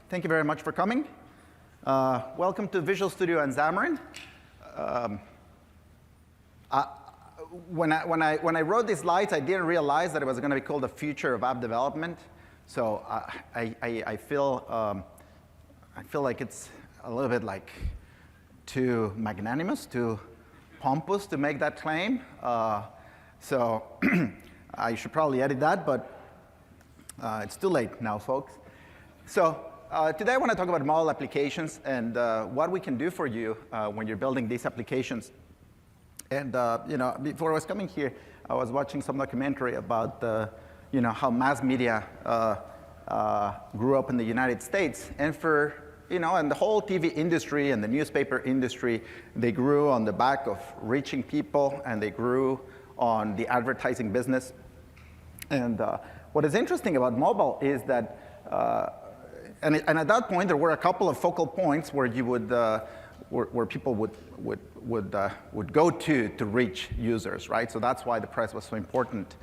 Thank you very much for coming. Welcome to Visual Studio and Xamarin. When I wrote these slides, I didn't realize that it was going to be called the future of app development. So I feel like it's a little bit like too magnanimous, too pompous to make that claim. So I should probably edit that, but it's too late now, folks. So today I want to talk about mobile applications and what we can do for you when you're building these applications. And before I was coming here, I was watching some documentary about how mass media grew up in the United States, and and the whole TV industry and the newspaper industry, they grew on the back of reaching people, and they grew on the advertising business. And what is interesting about mobile is that, and at that point, there were a couple of focal points where you would, where people would go to reach users, right? So that's why the press was so important.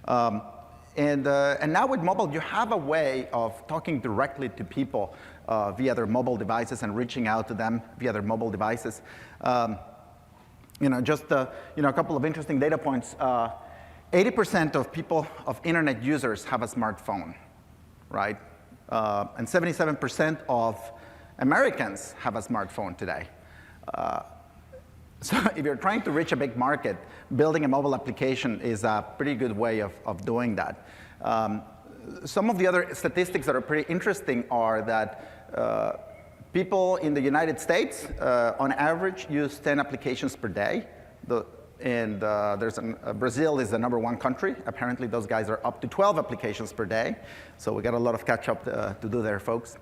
And now with mobile, you have a way of talking directly to people via their mobile devices and reaching out to them via their mobile devices. Just a couple of interesting data points. 80% of people, of internet users, have a smartphone, right? And 77% of Americans have a smartphone today. So if you're trying to reach a big market, building a mobile application is a pretty good way of doing that. Some of the other statistics that are pretty interesting are that people in the United States, on average, use 10 applications per day. Brazil is the #1 country. Apparently, those guys are up to 12 applications per day. So we got a lot of catch-up to do there, folks.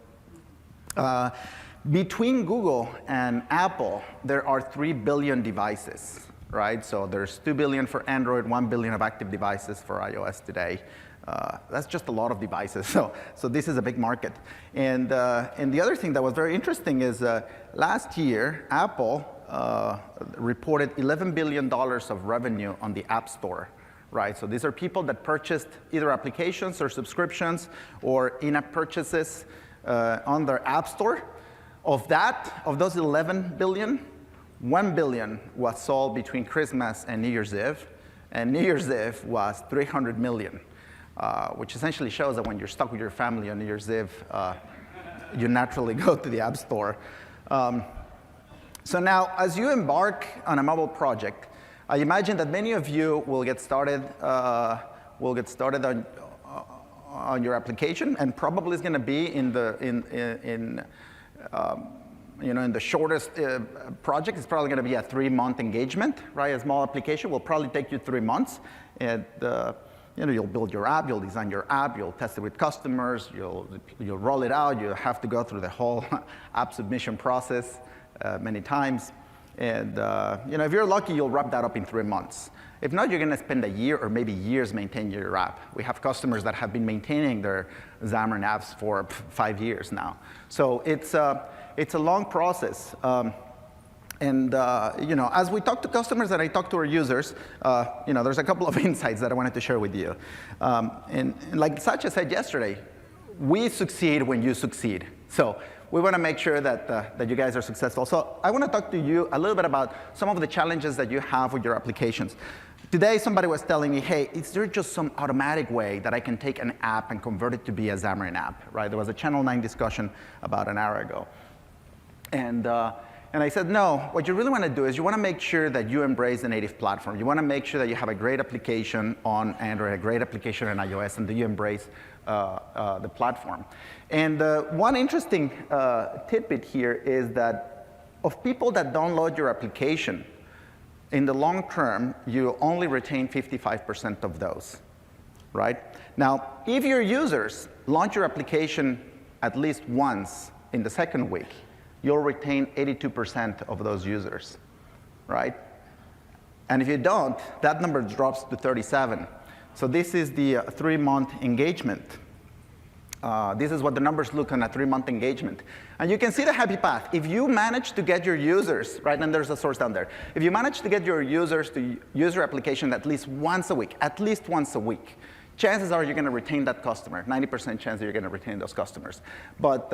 Between Google and Apple, there are 3 billion devices, right? So there's 2 billion for Android, 1 billion of active devices for iOS today. That's just a lot of devices. So this is a big market. And the other thing that was very interesting is last year, Apple reported $11 billion of revenue on the App Store, right? So these are people that purchased either applications or subscriptions or in-app purchases on their App Store. Of those 11 billion, 1 billion was sold between Christmas and New Year's Eve, and New Year's Eve was 300 million, which essentially shows that when you're stuck with your family on New Year's Eve, you naturally go to the App Store. So now, as you embark on a mobile project, I imagine that many of you will get started on your application, and probably is going to be in the shortest project. It's probably going to be a 3-month engagement, right? A small application will probably take you 3 months, and you'll build your app, you'll design your app, you'll test it with customers, you'll roll it out. You have to go through the whole app submission process many times, and if you're lucky, you'll wrap that up in 3 months. If not, you're going to spend a year or maybe years maintaining your app. We have customers that have been maintaining their Xamarin apps for 5 years now. So it's a long process. As we talk to customers and I talk to our users, there's a couple of insights that I wanted to share with you. And like Satya said yesterday, we succeed when you succeed. So we want to make sure that you guys are successful. So I want to talk to you a little bit about some of the challenges that you have with your applications. Today, somebody was telling me, hey, is there just some automatic way that I can take an app and convert it to be a Xamarin app, right? There was a Channel 9 discussion about an hour ago. And I said, no, what you really want to do is you want to make sure that you embrace the native platform. You want to make sure that you have a great application on Android, a great application on iOS, and that you embrace the platform. And one interesting tidbit here is that of people that download your application, in the long term, you only retain 55% of those, right? Now, if your users launch your application at least once in the second week, you'll retain 82% of those users, right? And if you don't, that number drops to 37. So this is the 3-month engagement. This is what the numbers look on a 3-month engagement. And you can see the happy path. If you manage to get your users, right, and there's a source down there. If you manage to get your users to use your application at least once a week, chances are you're going to retain that customer, 90% chance that you're going to retain those customers. But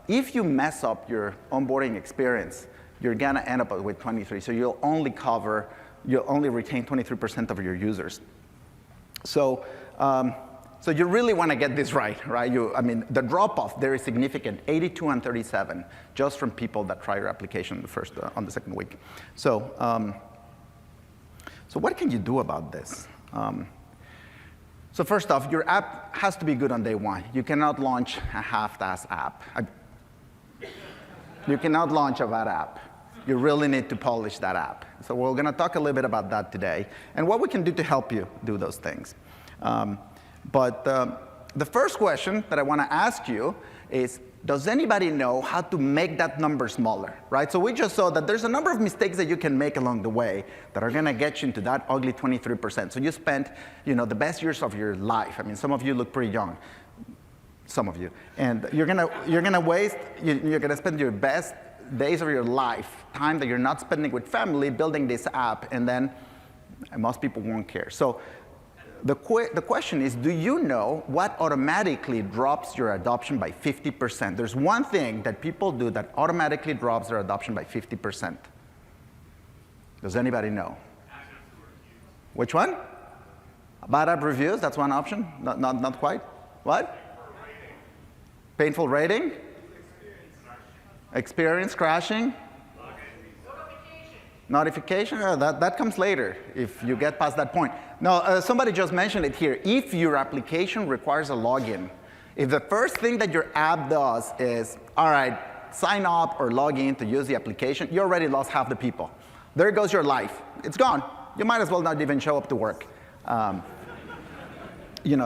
if you mess up your onboarding experience, you're going to end up with 23. So you'll only retain 23% of your users. So you really want to get this right? I mean, the drop-off there is significant, 82 and 37, just from people that try your application on the second week. So what can you do about this? So first off, your app has to be good on day one. You cannot launch a half-assed app. You cannot launch a bad app. You really need to polish that app. So we're going to talk a little bit about that today and what we can do to help you do those things. But the first question that I want to ask you is, does anybody know how to make that number smaller? Right? So we just saw that there's a number of mistakes that you can make along the way that are going to get you into that ugly 23%. So you spent the best years of your life. I mean, some of you look pretty young. Some of you. And you're going to spend your best days of your life, time that you're not spending with family, building this app, and then most people won't care. So the question is, do you know what automatically drops your adoption by 50%? There's one thing that people do that automatically drops their adoption by 50%. Does anybody know? Which one? Bad app reviews, that's one option? Not quite? What? Painful rating? Experience crashing? Notification? That comes later if you get past that point. No, somebody just mentioned it here. If your application requires a login, if the first thing that your app does is, all right, sign up or log in to use the application, you already lost half the people. There goes your life. It's gone. You might as well not even show up to work.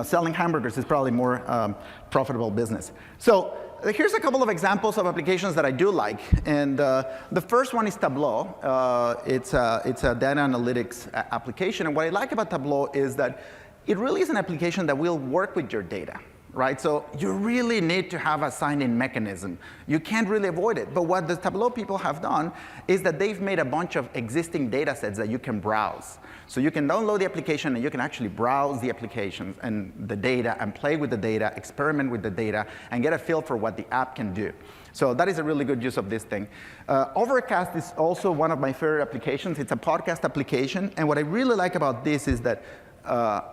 Selling hamburgers is probably more profitable business. So here's a couple of examples of applications that I do like. And the first one is Tableau. It's a data analytics application. And what I like about Tableau is that it really is an application that will work with your data. Right? So you really need to have a sign-in mechanism. You can't really avoid it. But what the Tableau people have done is that they've made a bunch of existing data sets that you can browse. So you can download the application, and you can actually browse the applications and the data and play with the data, experiment with the data, and get a feel for what the app can do. So that is a really good use of this thing. Overcast is also one of my favorite applications. It's a podcast application. And what I really like about this is that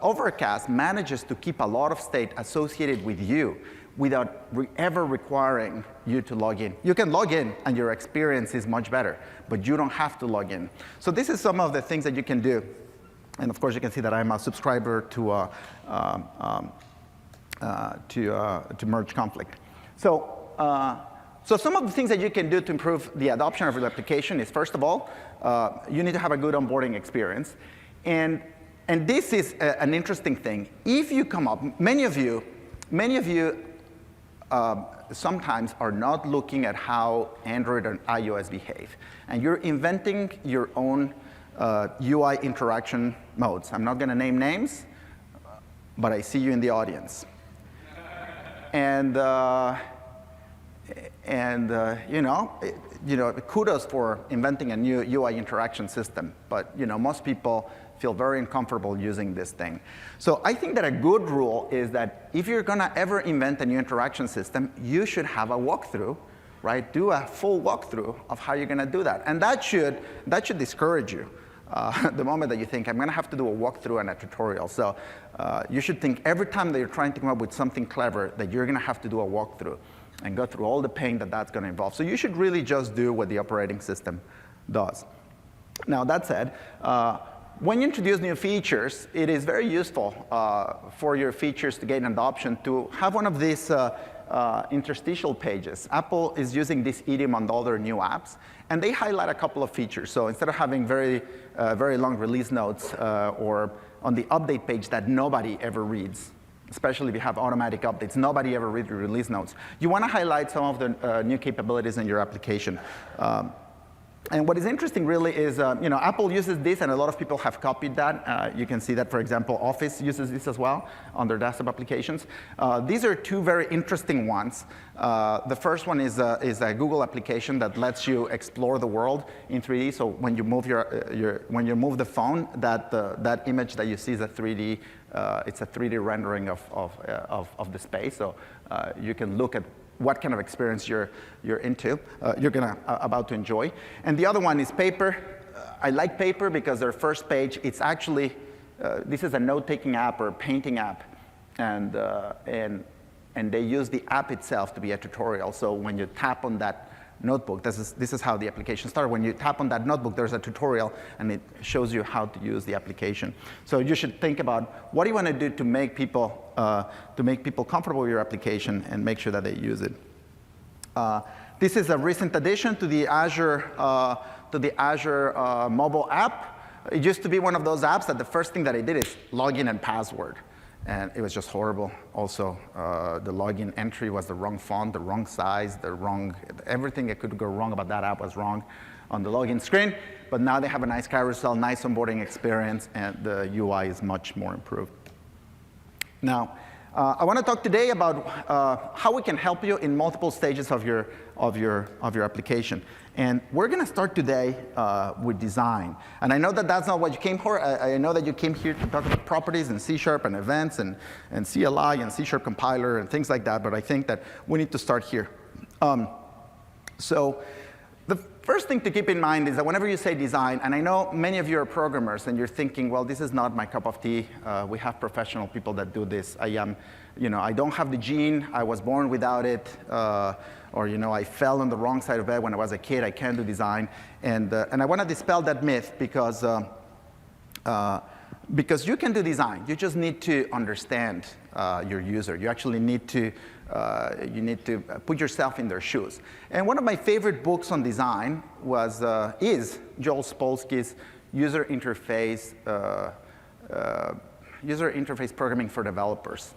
Overcast manages to keep a lot of state associated with you without ever requiring you to log in. You can log in, and your experience is much better, but you don't have to log in. So this is some of the things that you can do. And of course, you can see that I'm a subscriber to Merge Conflict. So some of the things that you can do to improve the adoption of your application is, first of all, you need to have a good onboarding experience. And this is an interesting thing. If you come up, many of you sometimes are not looking at how Android and iOS behave. And you're inventing your own UI interaction modes. I'm not going to name names, but I see you in the audience. And kudos for inventing a new UI interaction system. But most people feel very uncomfortable using this thing. So I think that a good rule is that if you're going to ever invent a new interaction system, you should have a walkthrough, right? Do a full walkthrough of how you're going to do that. And that should discourage you the moment that you think, I'm going to have to do a walkthrough and a tutorial. So you should think every time that you're trying to come up with something clever that you're going to have to do a walkthrough and go through all the pain that that's going to involve. So you should really just do what the operating system does. Now, that said, when you introduce new features, it is very useful for your features to gain adoption to have one of these interstitial pages. Apple is using this idiom on all their new apps, and they highlight a couple of features. So instead of having very long release notes or on the update page that nobody ever reads, especially if you have automatic updates, nobody ever reads your release notes, you want to highlight some of the new capabilities in your application. And what is interesting really is, Apple uses this, and a lot of people have copied that. You can see that, for example, Office uses this as well on their desktop applications. These are two very interesting ones. The first one is a Google application that lets you explore the world in 3D. So when you move when you move the phone, that image that you see is a 3D. It's a 3D rendering of the space. So you can look at what kind of experience you're about to enjoy. And the other one is Paper. I like Paper because their first page, it's actually, this is a note-taking app or a painting app. And they use the app itself to be a tutorial. So when you tap on that notebook, this is how the application started. When you tap on that notebook, there's a tutorial, and it shows you how to use the application. So you should think about what do you want to do to make people comfortable with your application and make sure that they use it. This is a recent addition to the Azure mobile app. It used to be one of those apps that the first thing that it did is login and password. And it was just horrible. Also, the login entry was the wrong font, the wrong size, everything that could go wrong about that app was wrong on the login screen. But now they have a nice carousel, nice onboarding experience, and the UI is much more improved. Now, I want to talk today about how we can help you in multiple stages of your application. And we're going to start today with design. And I know that that's not what you came for. I know that you came here to talk about properties and C# and events and CLI and C# compiler and things like that. But I think that we need to start here. So the first thing to keep in mind is that whenever you say design, and I know many of you are programmers, and you're thinking, well, this is not my cup of tea. We have professional people that do this. I don't have the gene. I was born without it. Or I fell on the wrong side of bed when I was a kid. I can't do design. And I want to dispel that myth because you can do design. You just need to understand your user. You actually need to put yourself in their shoes. And one of my favorite books on design is Joel Spolsky's User Interface Programming for Developers.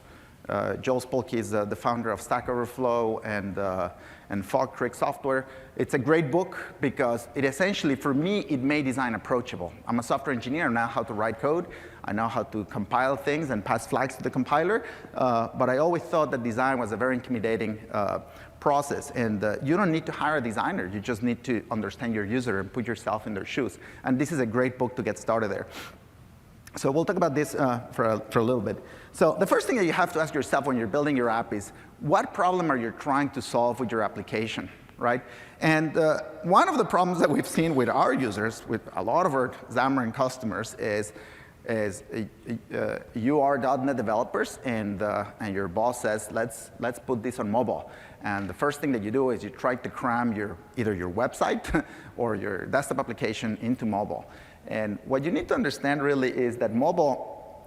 Joel Spolsky is the founder of Stack Overflow and Fog Creek Software. It's a great book because it essentially, for me, it made design approachable. I'm a software engineer. I know how to write code. I know how to compile things and pass flags to the compiler. But I always thought that design was a very intimidating process. And you don't need to hire a designer. You just need to understand your user and put yourself in their shoes. And this is a great book to get started there. So we'll talk about this for a little bit. So the first thing that you have to ask yourself when you're building your app is, what problem are you trying to solve with your application, right? And one of the problems that we've seen with our users, with a lot of our Xamarin customers, is you are .NET developers, and your boss says, let's put this on mobile. And the first thing that you do is you try to cram either your website or your desktop application into mobile. And what you need to understand really is that mobile,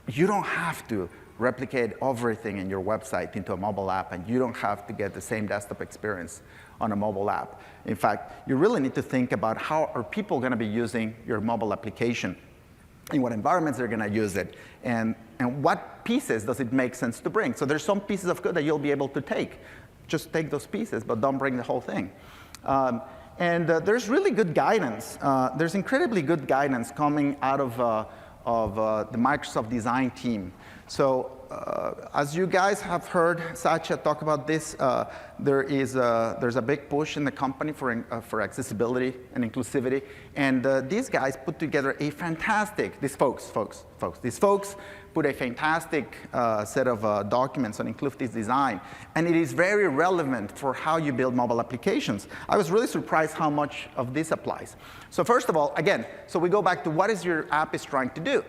you don't have to replicate everything in your website into a mobile app, and you don't have to get the same desktop experience on a mobile app. In fact, you really need to think about how are people going to be using your mobile application, in what environments they're going to use it, and what pieces does it make sense to bring. So there's some pieces of code that you'll be able to take. Just take those pieces, but don't bring the whole thing. And there's really good guidance. There's incredibly good guidance coming out of the Microsoft design team. So as you guys have heard Satya talk about this, there's a big push in the company for accessibility and inclusivity. And these guys put together a fantastic, these folks put a fantastic set of documents on inclusive design. And it is very relevant for how you build mobile applications. I was really surprised how much of this applies. So first of all, again, so we go back to what is your app is trying to do,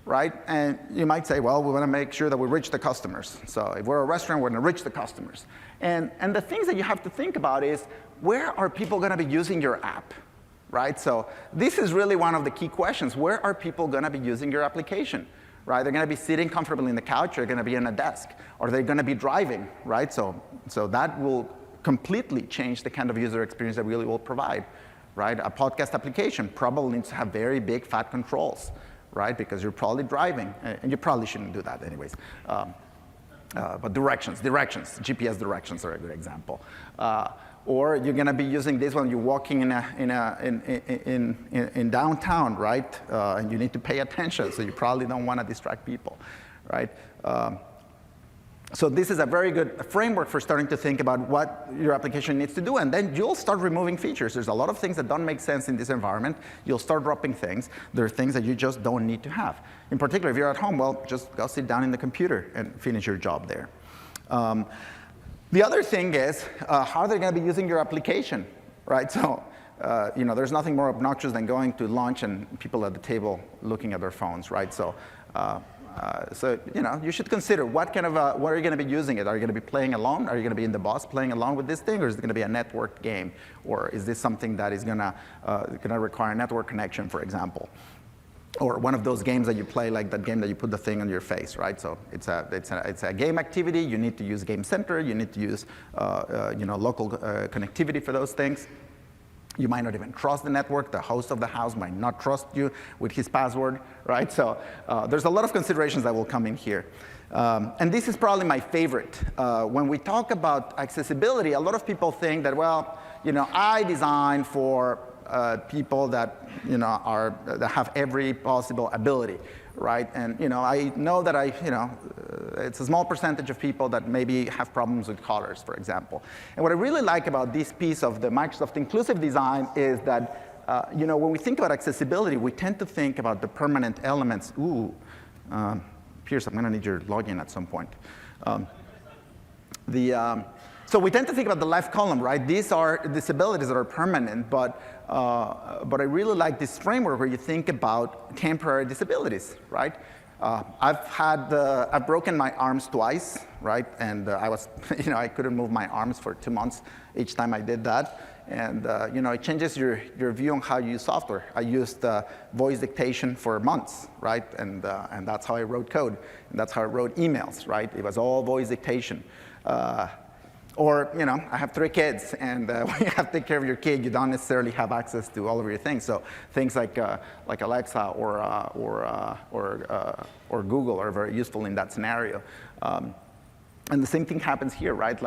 right? And you might say, well, we want to make sure that we reach the customers. So if we're a restaurant, we're going to reach the customers. And the things that you have to think about is, where are people going to be using your app, right? So this is really one of the key questions. Where are people going to be using your application? Right? They're going to be sitting comfortably in the couch, or they're going to be on a desk, or they're going to be driving, right? So that will completely change the kind of user experience that we really will provide, right? A podcast application probably needs to have very big fat controls, right? Because you're probably driving, and you probably shouldn't do that anyways. But GPS directions are a good example. Or you're going to be using this when you're walking in downtown, right? And you need to pay attention, so you probably don't want to distract people, right? So this is a very good framework for starting to think about what your application needs to do, and then you'll start removing features. There's a lot of things that don't make sense in this environment. You'll start dropping things. There are things that you just don't need to have. In particular, if you're at home, well, just go sit down in the computer and finish your job there. The other thing is how they're going to be using your application, right? So there's nothing more obnoxious than going to lunch and people at the table looking at their phones, right? So you should consider what are you going to be using it? Are you going to be playing alone? Are you going to be in the bus playing along with this thing, or is it going to be a networked game? Or is this something that is going to require a network connection, for example? Or one of those games that you play, like that game that you put the thing on your face, right? So it's a game activity. You need to use Game Center. You need to use local connectivity for those things. You might not even trust the network. The host of the house might not trust you with his password, right? So there's a lot of considerations that will come in here. And this is probably my favorite. When we talk about accessibility, a lot of people think that, well, I design for people that that have every possible ability, right? And I know that it's a small percentage of people that maybe have problems with colors, for example. And what I really like about this piece of the Microsoft inclusive design is that when we think about accessibility, we tend to think about the permanent elements. Pierce, I'm going to need your login at some point. So we tend to think about the left column, right? These are disabilities that are permanent, but I really like this framework where you think about temporary disabilities, right? I've broken my arms twice, right? And I couldn't move my arms for 2 months each time I did that. And it changes your view on how you use software. I used voice dictation for months, right? And that's how I wrote code, and that's how I wrote emails, right? It was all voice dictation. Or, I have 3 kids, and when you have to take care of your kid, you don't necessarily have access to all of your things. So things like Alexa or Google are very useful in that scenario. And the same thing happens here, right?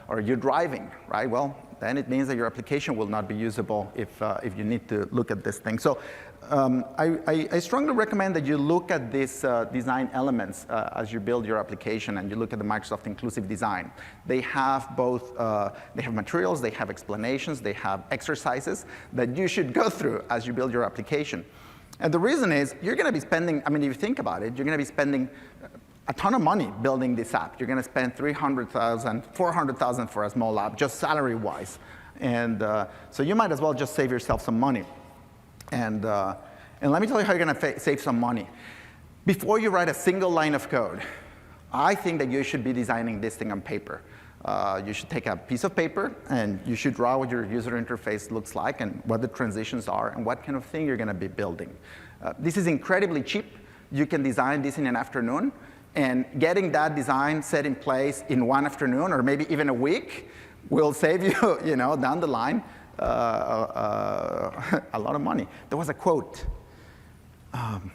Or you're driving, right? Well, then it means that your application will not be usable if you need to look at this thing. So I strongly recommend that you look at these design elements as you build your application, and you look at the Microsoft inclusive design. They have both, they have materials, they have explanations, they have exercises that you should go through as you build your application. And the reason is, you're going to be spending, if you think about it, you're going to be spending a ton of money building this app. You're going to spend $300,000, $400,000 for a small app, just salary-wise. And so you might as well just save yourself some money. And let me tell you how you're going to save some money. Before you write a single line of code, I think that you should be designing this thing on paper. You should take a piece of paper, and you should draw what your user interface looks like, and what the transitions are, and what kind of thing you're going to be building. This is incredibly cheap. You can design this in an afternoon. And getting that design set in place in one afternoon, or maybe even a week, will save you, down the line, a lot of money. There was a quote. I'm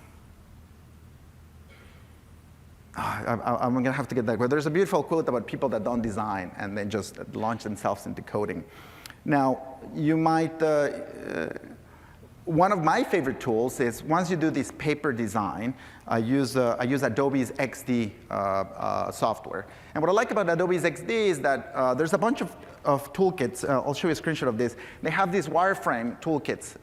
going to have to get that quote. There's a beautiful quote about people that don't design and then just launch themselves into coding. Now, you might. One of my favorite tools is, once you do this paper design, I use Adobe's XD software. And what I like about Adobe's XD is that there's a bunch of toolkits. I'll show you a screenshot of this. They have these wireframe toolkits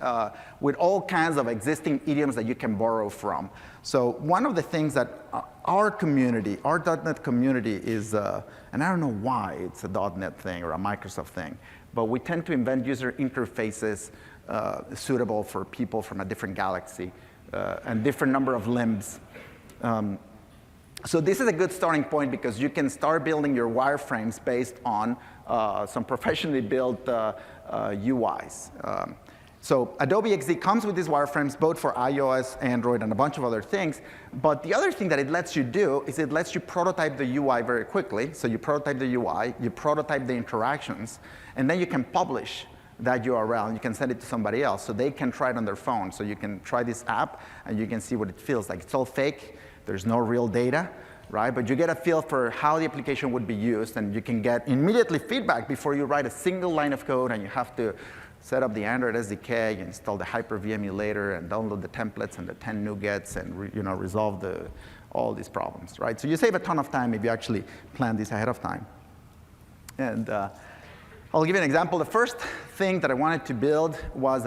with all kinds of existing idioms that you can borrow from. So one of the things that our community, our .NET community is, and I don't know why it's a .NET thing or a Microsoft thing, but we tend to invent user interfaces suitable for people from a different galaxy and different number of limbs. So this is a good starting point, because you can start building your wireframes based on some professionally built UIs. So Adobe XD comes with these wireframes both for iOS, Android, and a bunch of other things. But the other thing that it lets you do is it lets you prototype the UI very quickly. So you prototype the UI, you prototype the interactions, and then you can publish that URL, and you can send it to somebody else so they can try it on their phone. So you can try this app, and you can see what it feels like. It's all fake. There's no real data, right? But you get a feel for how the application would be used, and you can get immediately feedback before you write a single line of code, and you have to set up the Android SDK, install the Hyper-V emulator, and download the templates and the 10 NuGets, and resolve all these problems, right? So you save a ton of time if you actually plan this ahead of time. And I'll give you an example. The first thing that I wanted to build was,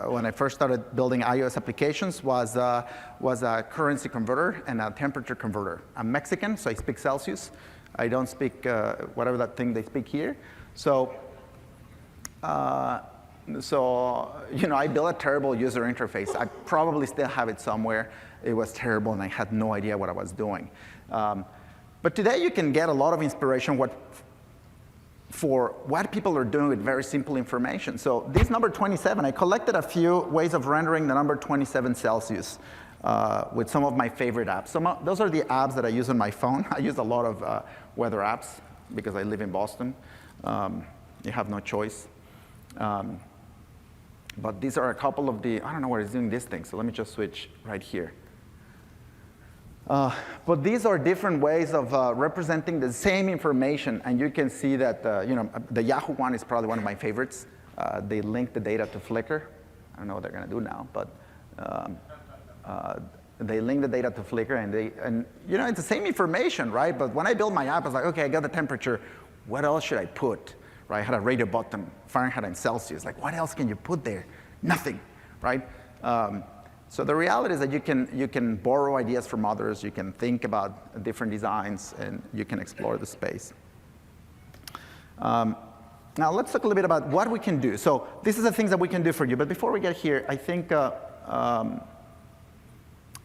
when I first started building iOS applications, was a currency converter and a temperature converter. I'm Mexican, so I speak Celsius. I don't speak whatever that thing they speak here. So I built a terrible user interface. I probably still have it somewhere. It was terrible, and I had no idea what I was doing. But today, you can get a lot of inspiration for what people are doing with very simple information. So this number 27, I collected a few ways of rendering the number 27 Celsius with some of my favorite apps. Those are the apps that I use on my phone. I use a lot of weather apps because I live in Boston. You have no choice. But these are a couple of I don't know what is doing this thing, so let me just switch right here. But these are different ways of representing the same information, and you can see that the Yahoo one is probably one of my favorites. They link the data to Flickr. I don't know what they're going to do now, but they link the data to Flickr, and it's the same information, right? But when I build my app, I was like, okay, I got the temperature. What else should I put? Right? I had a radio button, Fahrenheit and Celsius. Like, what else can you put there? Nothing, right? So the reality is that you can borrow ideas from others. You can think about different designs, and you can explore the space. Now let's talk a little bit about what we can do. So this is the things that we can do for you. But before we get here, I think,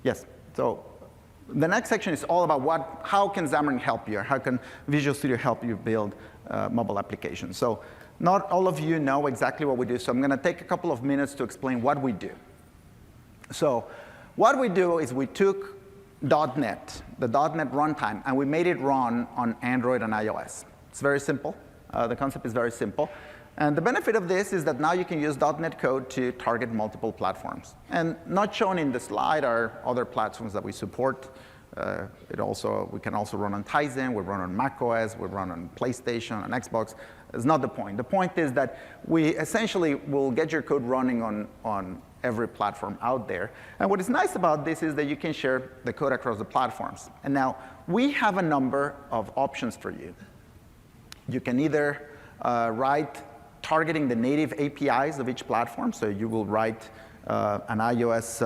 yes. So the next section is all about how can Xamarin help you, or how can Visual Studio help you build mobile applications. So not all of you know exactly what we do, so I'm going to take a couple of minutes to explain what we do. So what we do is we took .NET, the .NET runtime, and we made it run on Android and iOS. It's very simple. The concept is very simple. And the benefit of this is that now you can use .NET code to target multiple platforms. And not shown in the slide are other platforms that we support. We can also run on Tizen, we run on macOS, we run on PlayStation, on Xbox. It's not the point. The point is that we essentially will get your code running on every platform out there. And what is nice about this is that you can share the code across the platforms. And now, we have a number of options for you. You can either write targeting the native APIs of each platform. So you will write an iOS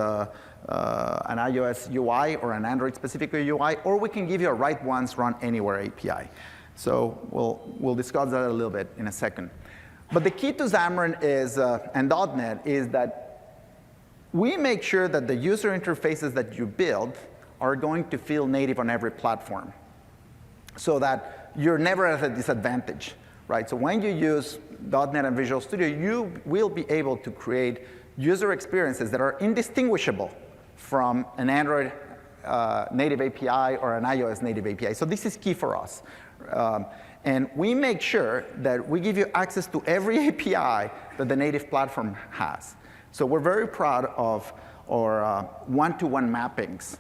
UI or an Android-specific UI, or we can give you a write once, run anywhere API. So we'll discuss that a little bit in a second. But the key to Xamarin and .NET is that we make sure that the user interfaces that you build are going to feel native on every platform, so that you're never at a disadvantage, right? So when you use .NET and Visual Studio, you will be able to create user experiences that are indistinguishable from an Android native API or an iOS native API. So this is key for us. And we make sure that we give you access to every API that the native platform has. So we're very proud of our one-to-one mappings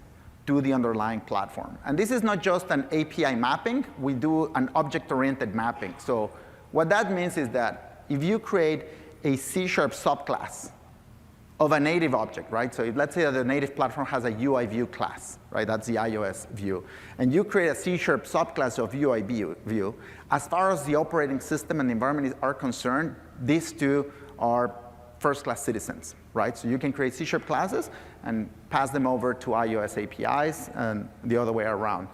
to the underlying platform. And this is not just an API mapping. We do an object-oriented mapping. So what that means is that if you create a C# subclass of a native object, right? So let's say that the native platform has a UI view class, right? That's the iOS view. And you create a C# subclass of UI view. As far as the operating system and the environment are concerned, these two are first-class citizens, right? So you can create C# classes and pass them over to iOS APIs and the other way around.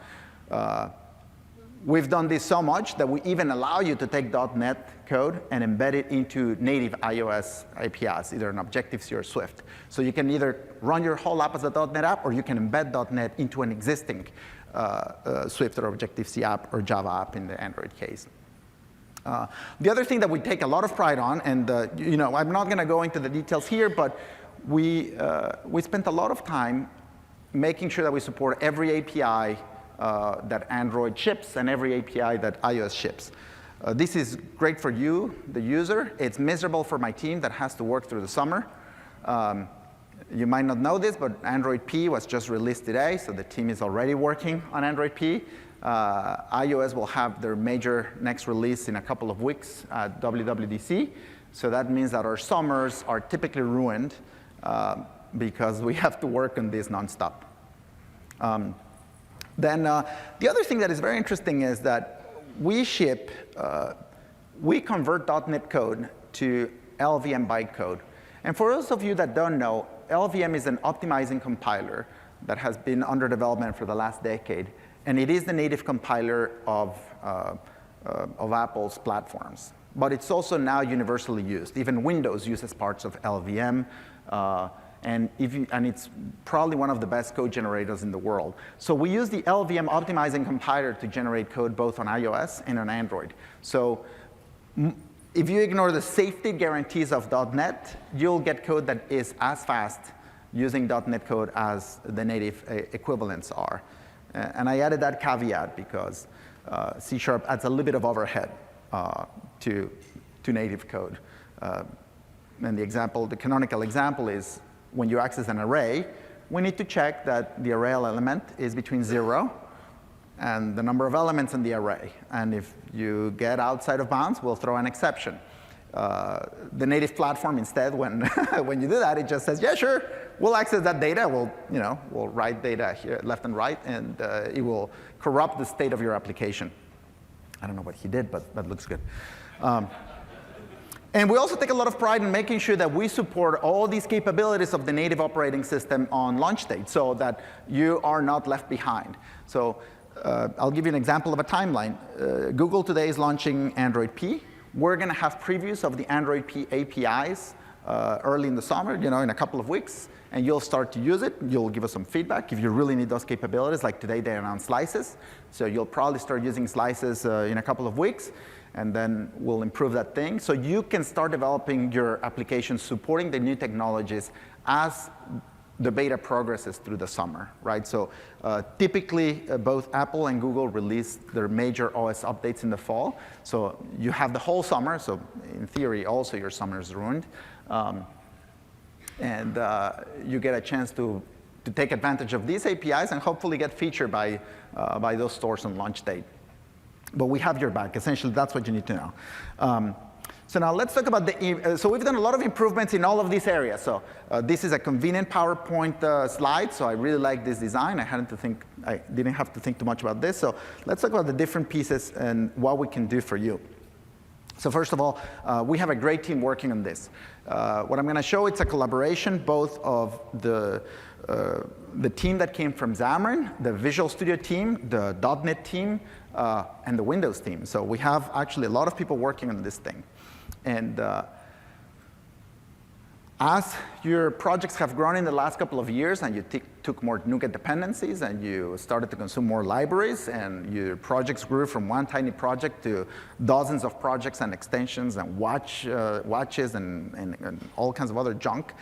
We've done this so much that we even allow you to take .NET code and embed it into native iOS APIs, either in Objective-C or Swift. So you can either run your whole app as a .NET app, or you can embed .NET into an existing Swift or Objective-C app or Java app in the Android case. The other thing that we take a lot of pride on, and I'm not going to go into the details here, but we spent a lot of time making sure that we support every API that Android ships and every API that iOS ships. This is great for you, the user. It's miserable for my team that has to work through the summer. You might not know this, but Android P was just released today, so the team is already working on Android P. iOS will have their major next release in a couple of weeks at WWDC. So that means that our summers are typically ruined because we have to work on this nonstop. Then the other thing that is very interesting is that we convert .NET code to LVM bytecode. And for those of you that don't know, LVM is an optimizing compiler that has been under development for the last decade. And it is the native compiler of Apple's platforms. But it's also now universally used. Even Windows uses parts of LVM. And it's probably one of the best code generators in the world. So we use the LVM optimizing compiler to generate code both on iOS and on Android. So if you ignore the safety guarantees of .NET, you'll get code that is as fast using .NET code as the native equivalents are. And I added that caveat because C# adds a little bit of overhead to native code. And the canonical example is when you access an array, we need to check that the array element is between 0 and the number of elements in the array. And if you get outside of bounds, we'll throw an exception. The native platform, instead, when you do that, it just says, yeah, sure, we'll access that data. We'll write data here, left and right, and it will corrupt the state of your application. I don't know what he did, but that looks good. And we also take a lot of pride in making sure that we support all these capabilities of the native operating system on launch date so that you are not left behind. So I'll give you an example of a timeline. Google today is launching Android P. We're going to have previews of the Android P APIs early in the summer, in a couple of weeks. And you'll start to use it. You'll give us some feedback if you really need those capabilities. Like today, they announced slices. So you'll probably start using slices in a couple of weeks. And then we'll improve that thing. So you can start developing your application supporting the new technologies as the beta progresses through the summer, right? So typically, both Apple and Google release their major OS updates in the fall. So you have the whole summer. So in theory, also your summer is ruined. And you get a chance to take advantage of these APIs and hopefully get featured by those stores on launch date. But we have your back. Essentially, that's what you need to know. So now let's talk about so we've done a lot of improvements in all of these areas. So this is a convenient PowerPoint slide. So I really like this design. I didn't have to think too much about this. So let's talk about the different pieces and what we can do for you. So first of all, we have a great team working on this. What I'm going to show, it's a collaboration both of the team that came from Xamarin, the Visual Studio team, the .NET team, and the Windows team. So we have actually a lot of people working on this thing. And as your projects have grown in the last couple of years and you took more NuGet dependencies and you started to consume more libraries and your projects grew from one tiny project to dozens of projects and extensions and watches and all kinds of other junk,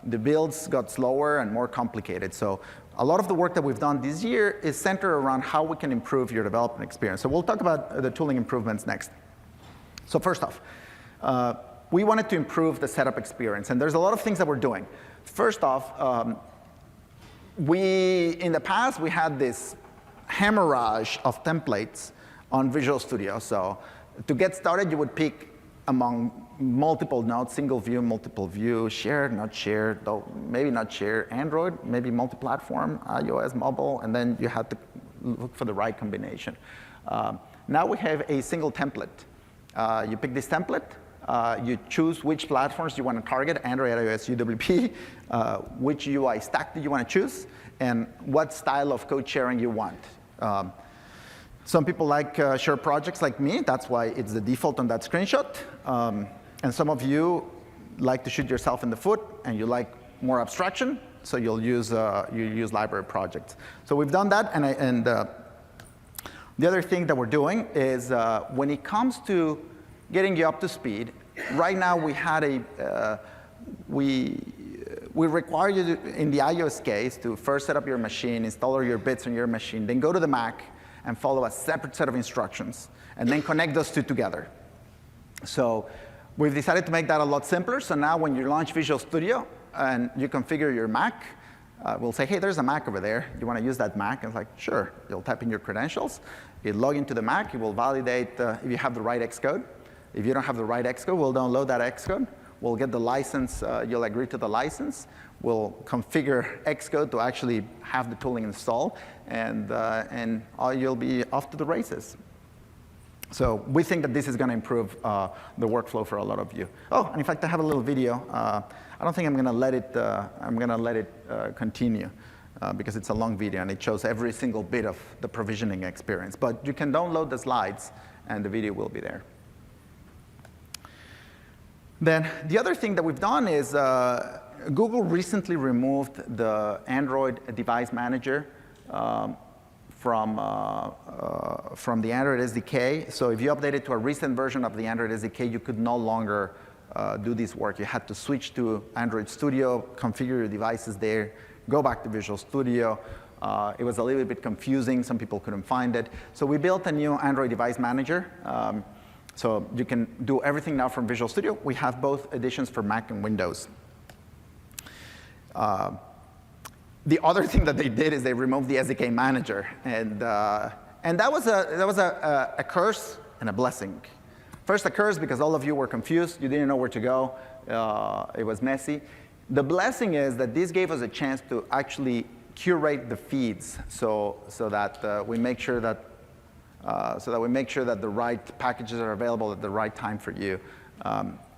the builds got slower and more complicated. So a lot of the work that we've done this year is centered around how we can improve your development experience. So we'll talk about the tooling improvements next. So first off, we wanted to improve the setup experience. And there's a lot of things that we're doing. First off, in the past, we had this hemorrhage of templates on Visual Studio. So to get started, you would pick among multiple nodes, single view, multiple view, shared, not shared, though maybe not shared, Android, maybe multi-platform, iOS, mobile, and then you had to look for the right combination. Now we have a single template. You pick this template. You choose which platforms you want to target, Android, iOS, UWP, which UI stack do you want to choose, and what style of code sharing you want. Some people like share projects like me. That's why it's the default on that screenshot. And some of you like to shoot yourself in the foot, and you like more abstraction, so you use library projects. So we've done that, and the other thing that we're doing is when it comes to getting you up to speed, right now we had we require you to, in the iOS case, to first set up your machine, install all your bits on your machine, then go to the Mac and follow a separate set of instructions, and then connect those two together. So we've decided to make that a lot simpler. So now when you launch Visual Studio, and you configure your Mac, we'll say, hey, there's a Mac over there. You want to use that Mac? And it's like, sure. You'll type in your credentials. You log into the Mac. It will validate if you have the right Xcode. If you don't have the right Xcode, we'll download that Xcode. We'll get the license. You'll agree to the license. We'll configure Xcode to actually have the tooling installed, and you'll be off to the races. So we think that this is going to improve the workflow for a lot of you. Oh, and in fact, I have a little video. I don't think I'm going to let it continue because it's a long video and it shows every single bit of the provisioning experience. But you can download the slides and the video will be there. Then the other thing that we've done is Google recently removed the Android device manager from the Android SDK. So if you updated to a recent version of the Android SDK, you could no longer do this work. You had to switch to Android Studio, configure your devices there, go back to Visual Studio. It was a little bit confusing. Some people couldn't find it. So we built a new Android device manager. So you can do everything now from Visual Studio. We have both editions for Mac and Windows. The other thing that they did is they removed the SDK manager. And that was a curse and a blessing. First, a curse because all of you were confused. You didn't know where to go. It was messy. The blessing is that this gave us a chance to actually curate the feeds so that we make sure that the right packages are available at the right time for you.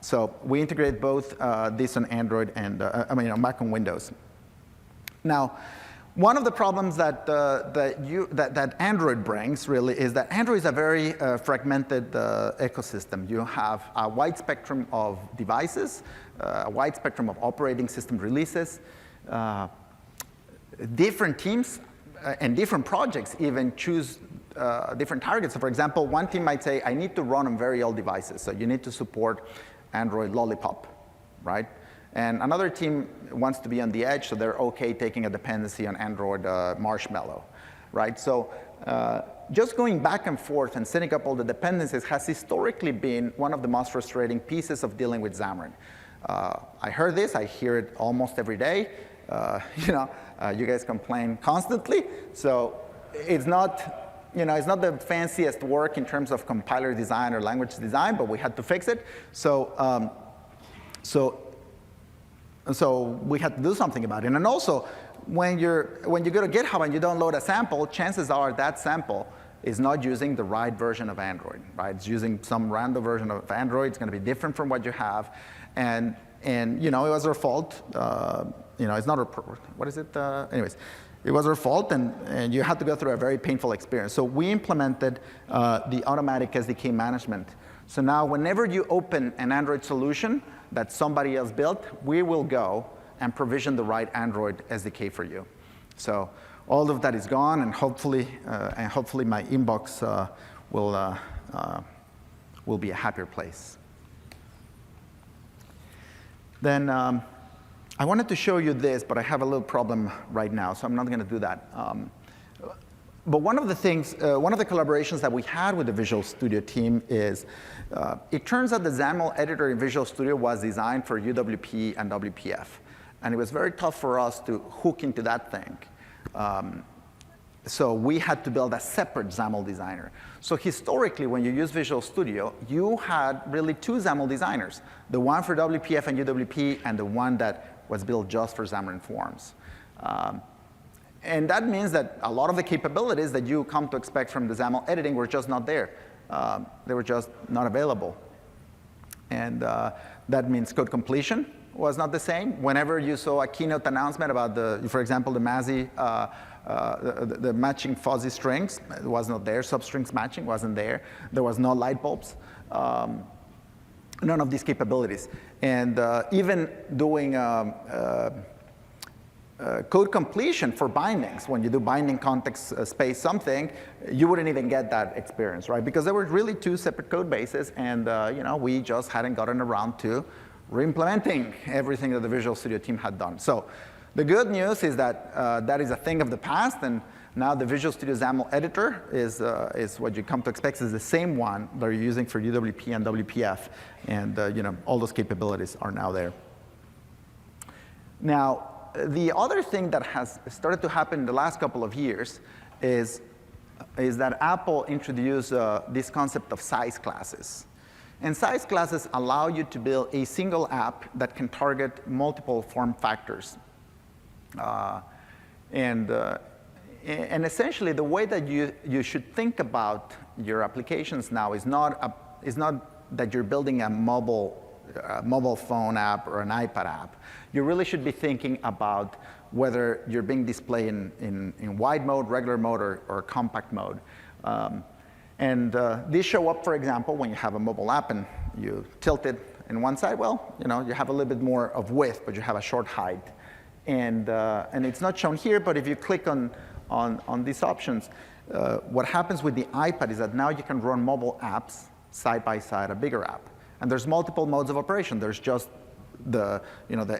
So we integrate both this on Android and on Mac and Windows. Now, one of the problems that Android brings really is that Android is a very fragmented ecosystem. You have a wide spectrum of devices, a wide spectrum of operating system releases, different teams and different projects even choose different targets. So for example, one team might say, I need to run on very old devices. So you need to support Android Lollipop, right? And another team wants to be on the edge, so they're OK taking a dependency on Android Marshmallow, right? So just going back and forth and setting up all the dependencies has historically been one of the most frustrating pieces of dealing with Xamarin. I heard this. I hear it almost every day. You guys complain constantly. So it's not, it's not the fanciest work in terms of compiler design or language design, but we had to fix it. So we had to do something about it. And also, when you go to GitHub and you download a sample, chances are that sample is not using the right version of Android, right? It's using some random version of Android. It's going to be different from what you have. And it was our fault. It's not what is it? Anyways, it was our fault, and you had to go through a very painful experience. So we implemented the automatic SDK management. So now whenever you open an Android solution that somebody else built, we will go and provision the right Android SDK for you. So all of that is gone, and hopefully my inbox will be a happier place. Then I wanted to show you this, but I have a little problem right now, so I'm not going to do that. But one of the things, one of the collaborations that we had with the Visual Studio team is, it turns out the XAML editor in Visual Studio was designed for UWP and WPF. And it was very tough for us to hook into that thing. So we had to build a separate XAML designer. So historically, when you use Visual Studio, you had really two XAML designers, the one for WPF and UWP, and the one that was built just for Xamarin Forms. And that means that a lot of the capabilities that you come to expect from the XAML editing were just not there. They were just not available. And that means code completion was not the same. Whenever you saw a keynote announcement about, for example, the MASI, the matching fuzzy strings, it was not there. Substrings matching wasn't there. There was no light bulbs. None of these capabilities. And even doing code completion for bindings, when you do binding context space something, you wouldn't even get that experience, right? Because there were really two separate code bases, and we just hadn't gotten around to re-implementing everything that the Visual Studio team had done. So the good news is that that is a thing of the past, and now the Visual Studio XAML editor is what you come to expect is the same one that you're using for UWP and WPF, and all those capabilities are now there. Now, the other thing that has started to happen in the last couple of years is that Apple introduced this concept of size classes. And size classes allow you to build a single app that can target multiple form factors. And essentially, the way that you should think about your applications now is not that you're building a mobile phone app or an iPad app. You really should be thinking about whether you're being displayed in wide mode, regular mode, or compact mode. These show up, for example, when you have a mobile app and you tilt it in one side. Well, you have a little bit more of width, but you have a short height. And it's not shown here, but if you click on these options, what happens with the iPad is that now you can run mobile apps side by side a bigger app. And there's multiple modes of operation. There's just the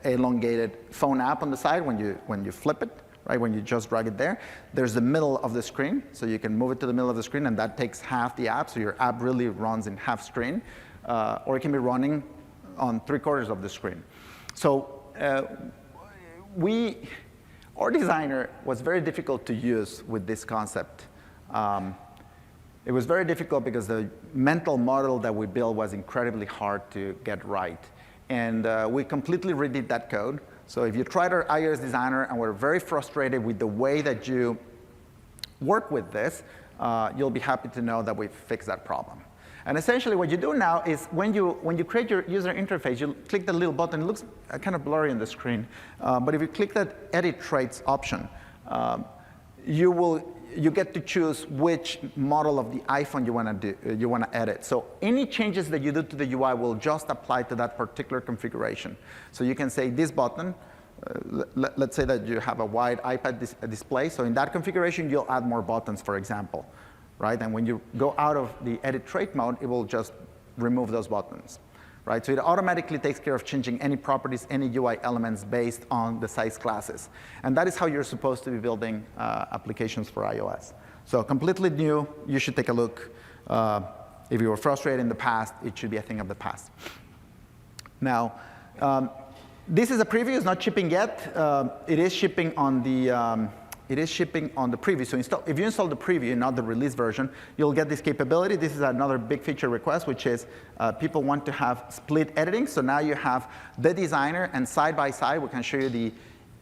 elongated phone app on the side when you flip it, right? When you just drag it there. There's the middle of the screen, so you can move it to the middle of the screen, and that takes half the app, so your app really runs in half screen. Or it can be running on 3/4 of the screen. So our designer was very difficult to use with this concept. It was very difficult because the mental model that we built was incredibly hard to get right. And we completely redid that code. So if you tried our iOS designer and were very frustrated with the way that you work with this, you'll be happy to know that we fixed that problem. And essentially what you do now is when you create your user interface, you click the little button. It looks kind of blurry on the screen. But if you click that Edit Traits option, you get to choose which model of the iPhone you want to edit. So any changes that you do to the UI will just apply to that particular configuration. So you can say this button, let's say that you have a wide iPad display. So in that configuration, you'll add more buttons, for example, right? And when you go out of the edit trait mode, it will just remove those buttons, right? So it automatically takes care of changing any properties, any UI elements based on the size classes. And that is how you're supposed to be building applications for iOS. So completely new. You should take a look. If you were frustrated in the past, it should be a thing of the past. Now, this is a preview. It's not shipping yet. It is shipping on the preview. So if you install the preview, not the release version, you'll get this capability. This is another big feature request, which is people want to have split editing. So now you have the designer, and side by side, we can show you the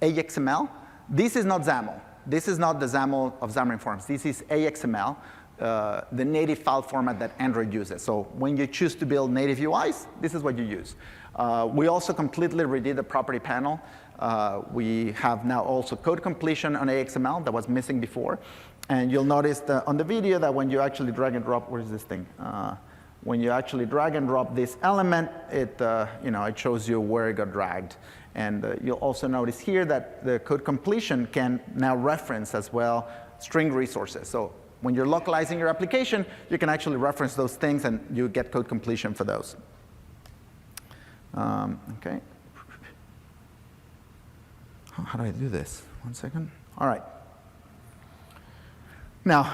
AXML. This is not XAML. This is not the XAML of Xamarin Forms. This is AXML, the native file format that Android uses. So when you choose to build native UIs, this is what you use. We also completely redid the property panel. We have now also code completion on AXML that was missing before. And you'll notice on the video that when you actually drag and drop, where's this thing? When you actually drag and drop this element, it shows you where it got dragged. And you'll also notice here that the code completion can now reference as well string resources. So when you're localizing your application, you can actually reference those things, and you get code completion for those. OK. How do I do this? 1 second. All right. Now,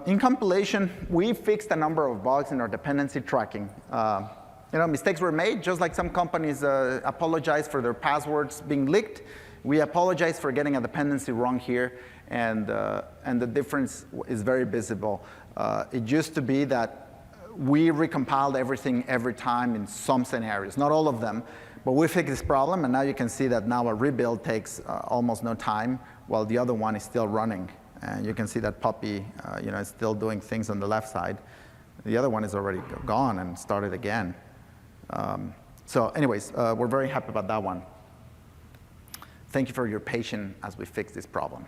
in compilation, we fixed a number of bugs in our dependency tracking. Mistakes were made, just like some companies apologize for their passwords being leaked. We apologize for getting a dependency wrong here, and the difference is very visible. It used to be that we recompiled everything every time in some scenarios, not all of them. But we fixed this problem, and now you can see that now a rebuild takes almost no time, while the other one is still running. And you can see that puppy is still doing things on the left side. The other one is already gone and started again. So anyways, we're very happy about that one. Thank you for your patience as we fix this problem.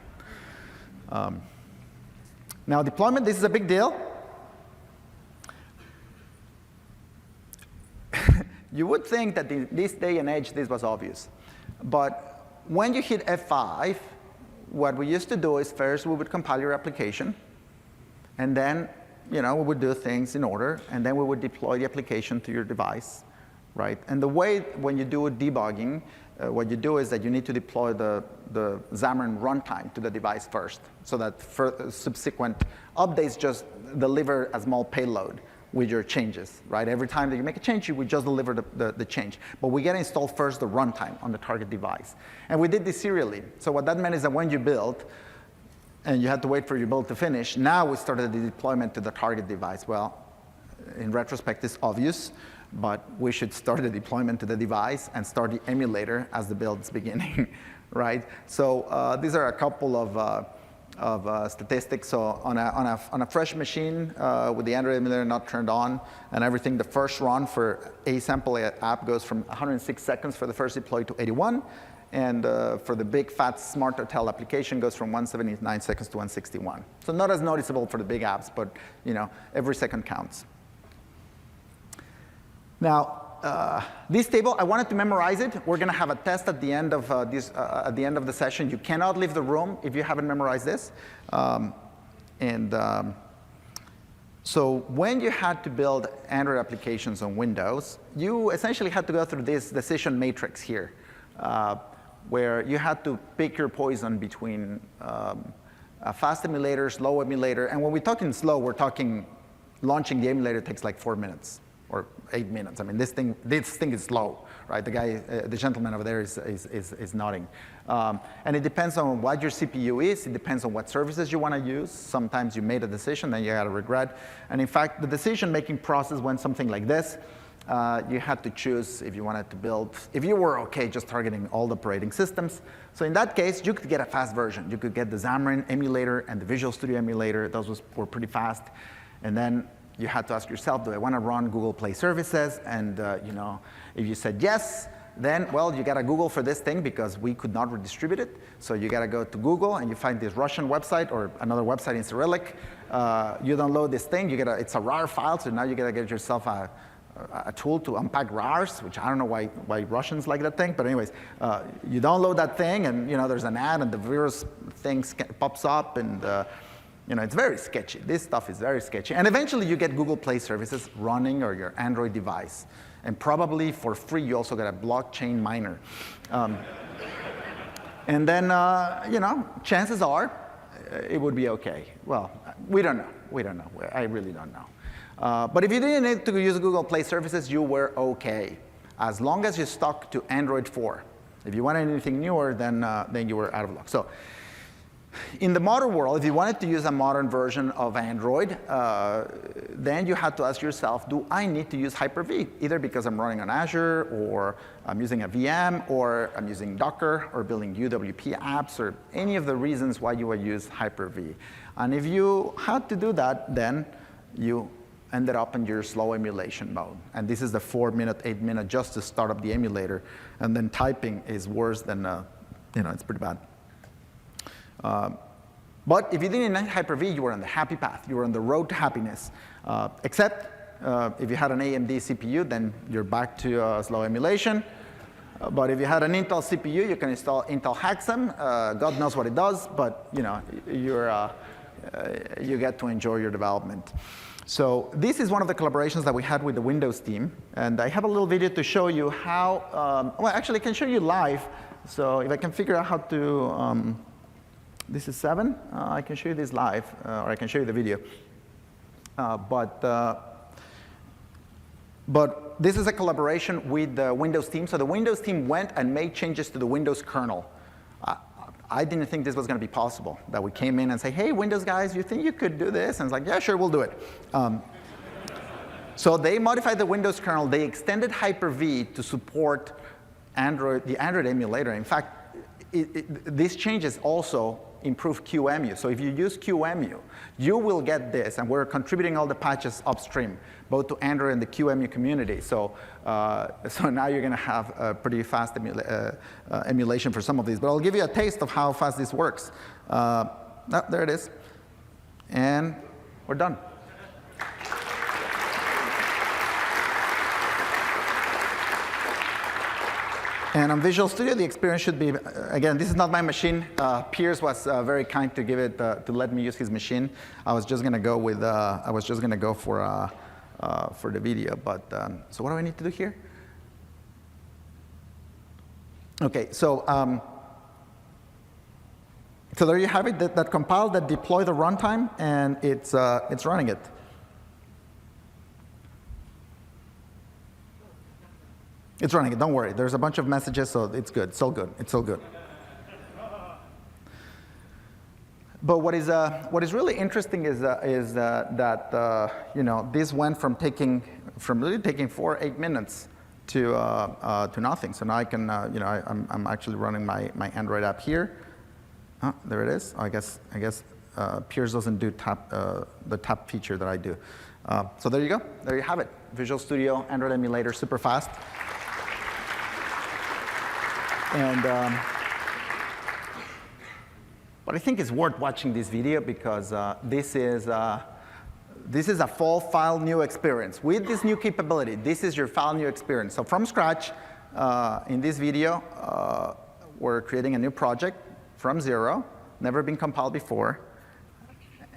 Now, deployment, this is a big deal. You would think that in this day and age, this was obvious. But when you hit F5, what we used to do is first we would compile your application. And then we would do things in order. And then we would deploy the application to your device, right? And the way when you do debugging, what you do is that you need to deploy the Xamarin runtime to the device first, so that for subsequent updates just deliver a small payload. with your changes, right? Every time that you make a change, you would just deliver the change. But we get installed first the runtime on the target device. And we did this serially. So what that meant is that when you build, and you had to wait for your build to finish, now we started the deployment to the target device. Well, in retrospect, it's obvious, but we should start the deployment to the device and start the emulator as the build is beginning, right? So these are a couple of statistics. So on a fresh machine with the Android emulator not turned on and everything, the first run for a sample app goes from 106 seconds for the first deploy to 81. And for the big, fat, smart hotel application goes from 179 seconds to 161. So not as noticeable for the big apps, but every second counts. Now, this table, I wanted to memorize it. We're going to have a test at the end of at the end of the session. You cannot leave the room if you haven't memorized this. So when you had to build Android applications on Windows, you essentially had to go through this decision matrix here, where you had to pick your poison between a fast emulator, slow emulator. And when we're talking slow, we're talking launching the emulator takes like 4 minutes. Or 8 minutes. I mean, this thing is slow, right? The guy, the gentleman over there is nodding. And it depends on what your CPU is. It depends on what services you want to use. Sometimes you made a decision, then you got to regret. And in fact, the decision-making process went something like this. You had to choose if you wanted to build, if you were OK just targeting all the operating systems. So in that case, you could get a fast version. You could get the Xamarin emulator and the Visual Studio emulator. Those were pretty fast. And then you had to ask yourself, do I want to run Google Play services? And if you said yes, then, well, you got to Google for this thing because we could not redistribute it. So you got to go to Google and you find this Russian website or another website in Cyrillic. You download this thing. It's a RAR file, so now you got to get yourself a tool to unpack RARs, which I don't know why Russians like that thing. But anyways, you download that thing, and there's an ad, and the virus thing pops up, and it's very sketchy. This stuff is very sketchy. And eventually, you get Google Play services running on your Android device. And probably for free, you also get a blockchain miner. And then, chances are it would be OK. Well, we don't know. We don't know. I really don't know. But if you didn't need to use Google Play services, you were OK, as long as you stuck to Android 4. If you wanted anything newer, then you were out of luck. So in the modern world, if you wanted to use a modern version of Android, then you had to ask yourself, do I need to use Hyper-V? Either because I'm running on Azure, or I'm using a VM, or I'm using Docker, or building UWP apps, or any of the reasons why you would use Hyper-V. And if you had to do that, then you ended up in your slow emulation mode. And this is the 4-minute, 8-minute just to start up the emulator. And then typing is worse than, it's pretty bad. But if you didn't need Hyper-V, you were on the happy path. You were on the road to happiness. Except if you had an AMD CPU, then you're back to slow emulation. But if you had an Intel CPU, you can install Intel Haxem. God knows what it does, but you get to enjoy your development. So this is one of the collaborations that we had with the Windows team. And I have a little video to show you how, well, actually, I can show you live. So if I can figure out how to, this is 7. I can show you this live, or I can show you the video. But this is a collaboration with the Windows team. So the Windows team went and made changes to the Windows kernel. I didn't think this was going to be possible, that we came in and say, hey, Windows guys, you think you could do this? And it's like, yeah, sure, we'll do it. So they modified the Windows kernel. They extended Hyper-V to support Android, the Android emulator. In fact, these changes also improve QEMU. So if you use QEMU, you will get this. And we're contributing all the patches upstream, both to Android and the QEMU community. So now you're going to have a pretty fast emulation for some of these. But I'll give you a taste of how fast this works. There it is. And we're done. And on Visual Studio, the experience should be, again, this is not my machine. Piers was very kind to give it, to let me use his machine. I was just going to go with, for the video. But so what do I need to do here? OK, so there you have it. That compiled, that deployed the runtime, and it's running it. It's running. Don't worry. There's a bunch of messages, so it's good. It's all good. It's all good. But what is really interesting is that this went from really taking 4 or 8 minutes to nothing. So now I can I'm actually running my Android app here. Oh, there it is. I guess Piers doesn't do the tap feature that I do. So there you go. There you have it. Visual Studio, Android emulator, super fast. And but I think it's worth watching this video because this is a full file new experience. With this new capability, this is your file new experience. So from scratch, in this video, we're creating a new project from zero, never been compiled before.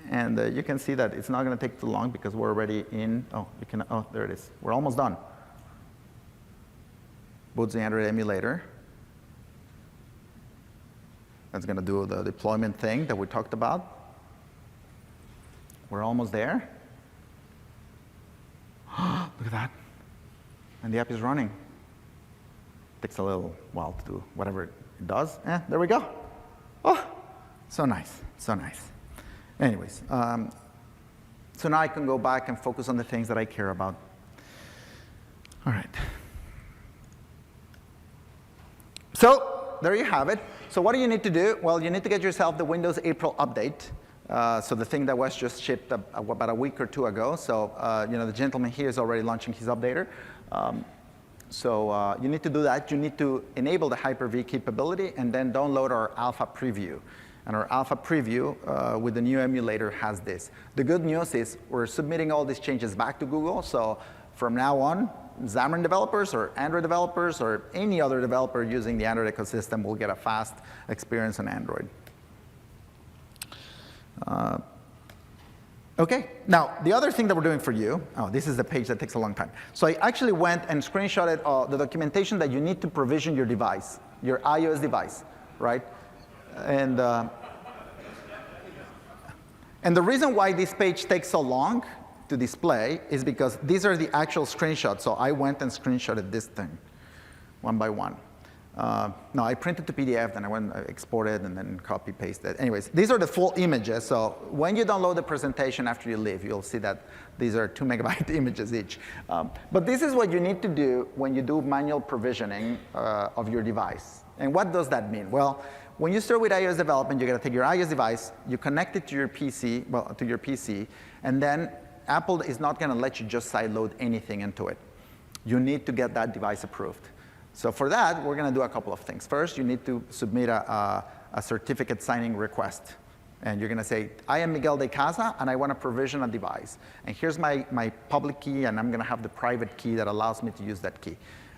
And you can see that it's not going to take too long because we're already in. Oh, there it is. We're almost done. Boots the Android emulator. That's going to do the deployment thing that we talked about. We're almost there. Look at that. And the app is running. Takes a little while to do whatever it does. There we go. Oh, so nice, so nice. Anyways, so now I can go back and focus on the things that I care about. All right. So there you have it. So what do you need to do? Well, you need to get yourself the Windows April update. So the thing that was just shipped about a week or 2 ago. So the gentleman here is already launching his updater. So you need to do that. You need to enable the Hyper-V capability and then download our alpha preview. And our alpha preview with the new emulator has this. The good news is we're submitting all these changes back to Google. So from now on, Xamarin developers or Android developers or any other developer using the Android ecosystem will get a fast experience on Android. OK, now the other thing that we're doing for you, this is the page that takes a long time. So I actually went and screenshotted the documentation that you need to provision your device, your iOS device, right? And the reason why this page takes so long to display is because these are the actual screenshots. So I went and screenshotted this thing one by one. No, I printed to PDF, then I went and exported and then copy pasted. Anyways, these are the full images. So when you download the presentation after you leave, you'll see that these are 2 megabyte images each. But this is what you need to do when you do manual provisioning of your device. And what does that mean? Well, when you start with iOS development, you're going to take your iOS device, you connect it to your PC, and then Apple is not going to let you just sideload anything into it. You need to get that device approved. So for that, we're going to do a couple of things. First, you need to submit a certificate signing request. And you're going to say, I am Miguel de Casa, and I want to provision a device. And here's my public key, and I'm going to have the private key that allows me to use that key.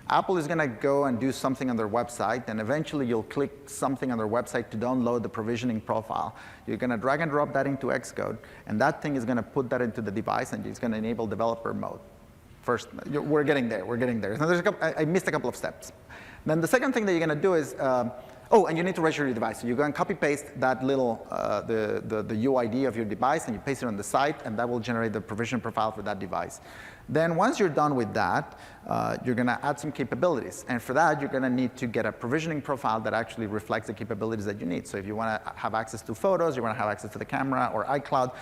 Apple is going to go and do something on their website, and eventually you'll click something on their website to download the provisioning profile. You're going to drag and drop that into Xcode, and that thing is going to put that into the device, and it's going to enable developer mode. First, we're getting there. We're getting there. Now, I missed a couple of steps. Then the second thing that you're going to do is, and you need to register your device. So you go and copy paste that little, the UID of your device, and you paste it on the site, and that will generate the provision profile for that device. Then once you're done with that, you're going to add some capabilities. And for that, you're going to need to get a provisioning profile that actually reflects the capabilities that you need. So if you want to have access to photos, you want to have access to the camera or iCloud,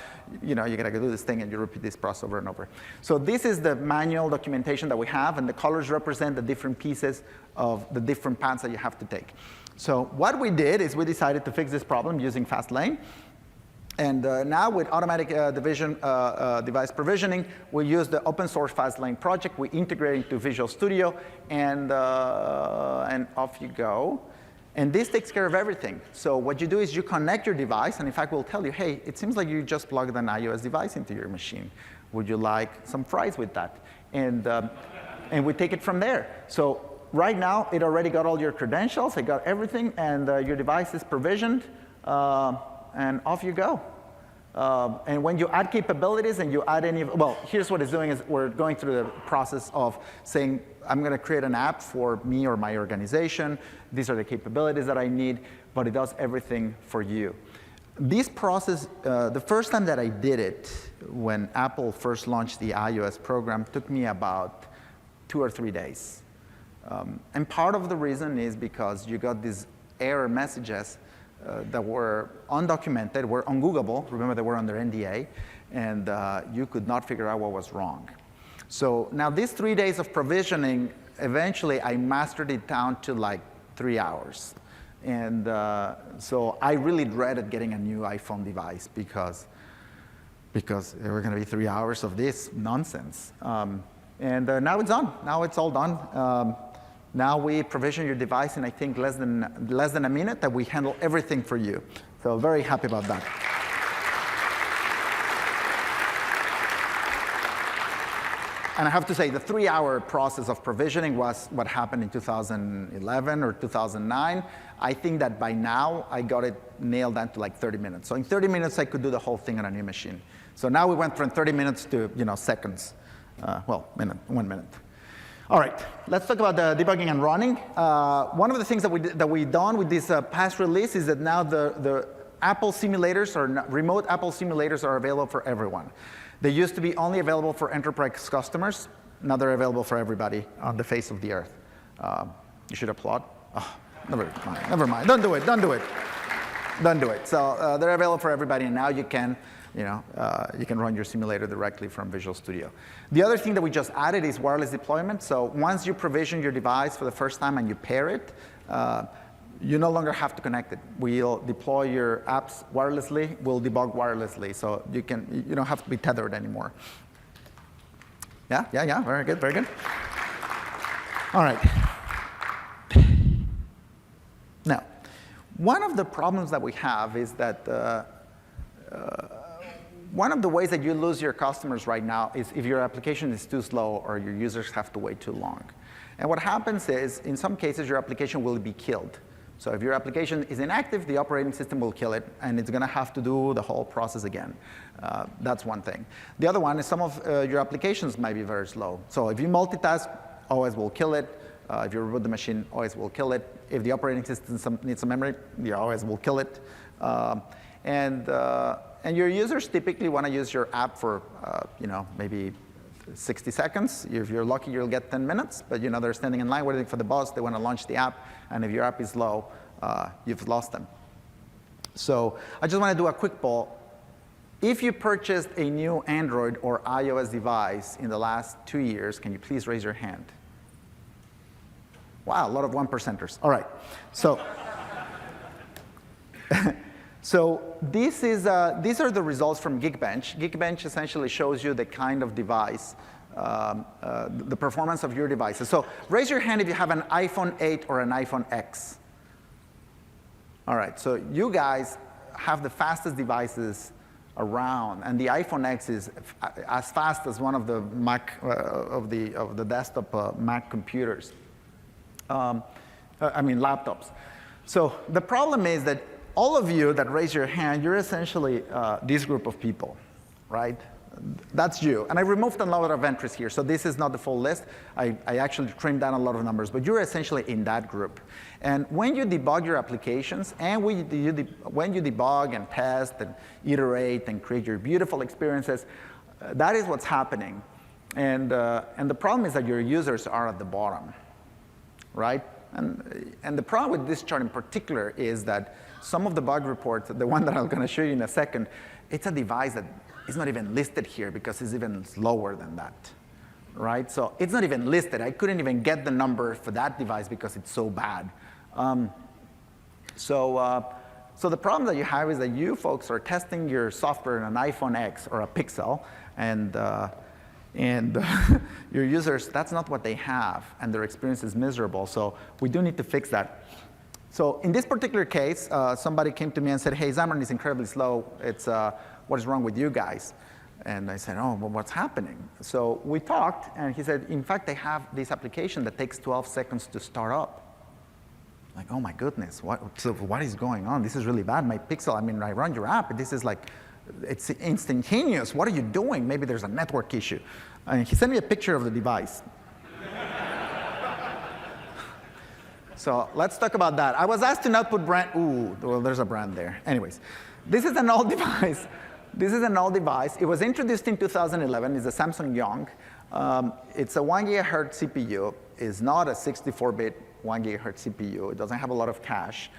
you're going to go do this thing, and you repeat this process over and over. So this is the manual documentation that we have, and the colors represent the different pieces of the different paths that you have to take. So what we did is we decided to fix this problem using Fastlane. And now with automatic device provisioning, we use the open source Fastlane project. We integrate into Visual Studio, and off you go. And this takes care of everything. So what you do is you connect your device, and in fact, we'll tell you, hey, it seems like you just plugged an iOS device into your machine. Would you like some fries with that? And we take it from there. So right now, it already got all your credentials. It got everything, and your device is provisioned. And off you go. And when you add capabilities and you add here's what it's doing is we're going through the process of saying, I'm going to create an app for me or my organization. These are the capabilities that I need, but it does everything for you. This process, the first time that I did it, when Apple first launched the iOS program, took me about 2 or 3 days. And part of the reason is because you got these error messages that were undocumented, were ungoogleable. Remember, they were under NDA, and you could not figure out what was wrong. So now these 3 days of provisioning, eventually I mastered it down to like 3 hours. And so I really dreaded getting a new iPhone device because there were going to be 3 hours of this nonsense. And now it's done. Now it's all done. Now we provision your device in, I think, less than a minute, that we handle everything for you. So very happy about that. And I have to say, the 3-hour process of provisioning was what happened in 2011 or 2009. I think that by now, I got it nailed down to like 30 minutes. So in 30 minutes, I could do the whole thing on a new machine. So now we went from 30 minutes to seconds. Well, 1 minute. All right, let's talk about the debugging and running. One of the things that we've done with this past release is that now the Apple simulators, or remote Apple simulators, are available for everyone. They used to be only available for enterprise customers. Now they're available for everybody on the face of the earth. You should applaud. Oh, never mind. Don't do it. Don't do it. Don't do it. So they're available for everybody, and now you can run your simulator directly from Visual Studio. The other thing that we just added is wireless deployment. So once you provision your device for the first time and you pair it, you no longer have to connect it. We'll deploy your apps wirelessly. We'll debug wirelessly. So you don't have to be tethered anymore. Yeah. Very good, very good. All right. Now, one of the problems that we have is that one of the ways that you lose your customers right now is if your application is too slow or your users have to wait too long. And what happens is, in some cases, your application will be killed. So if your application is inactive, the operating system will kill it, and it's going to have to do the whole process again. That's one thing. The other one is some of your applications might be very slow. So if you multitask, OS will kill it. If you reboot the machine, OS will kill it. If the operating system needs some memory, the OS will kill it. And your users typically want to use your app for maybe 60 seconds. If you're lucky, you'll get 10 minutes. But they're standing in line waiting for the bus. They want to launch the app. And if your app is slow, you've lost them. So I just want to do a quick poll. If you purchased a new Android or iOS device in the last 2 years, can you please raise your hand? Wow, a lot of 1%ers. All right. So so these are the results from Geekbench. Geekbench essentially shows you the kind of device, the performance of your devices. So raise your hand if you have an iPhone 8 or an iPhone X. All right, so you guys have the fastest devices around, and the iPhone X is as fast as one of the Mac of the desktop Mac computers. Laptops. So the problem is that all of you that raise your hand, you're essentially this group of people, right? That's you. And I removed a lot of entries here, so this is not the full list. I actually trimmed down a lot of numbers, but you're essentially in that group. And when you debug your applications, and when you debug and test and iterate and create your beautiful experiences, that is what's happening. And the problem is that your users are at the bottom, right? And the problem with this chart in particular is that some of the bug reports, the one that I'm going to show you in a second, it's a device that is not even listed here because it's even slower than that, right? So it's not even listed. I couldn't even get the number for that device because it's so bad. So the problem that you have is that you folks are testing your software in an iPhone X or a Pixel, and your users, that's not what they have, and their experience is miserable. So we do need to fix that. So in this particular case, somebody came to me and said, hey, Xamarin is incredibly slow. What is wrong with you guys? And I said, oh, well, what's happening? So we talked, and he said, in fact, they have this application that takes 12 seconds to start up. Like, oh my goodness, what is going on? This is really bad. My Pixel, I run your app, this is like, it's instantaneous. What are you doing? Maybe there's a network issue. And he sent me a picture of the device. So let's talk about that. I was asked to not put brand. Ooh, well, there's a brand there. Anyways, this is an old device. This is an old device. It was introduced in 2011. It's a Samsung Young. It's a 1 GHz CPU. is not a 64-bit 1 gigahertz CPU. It doesn't have a lot of cache.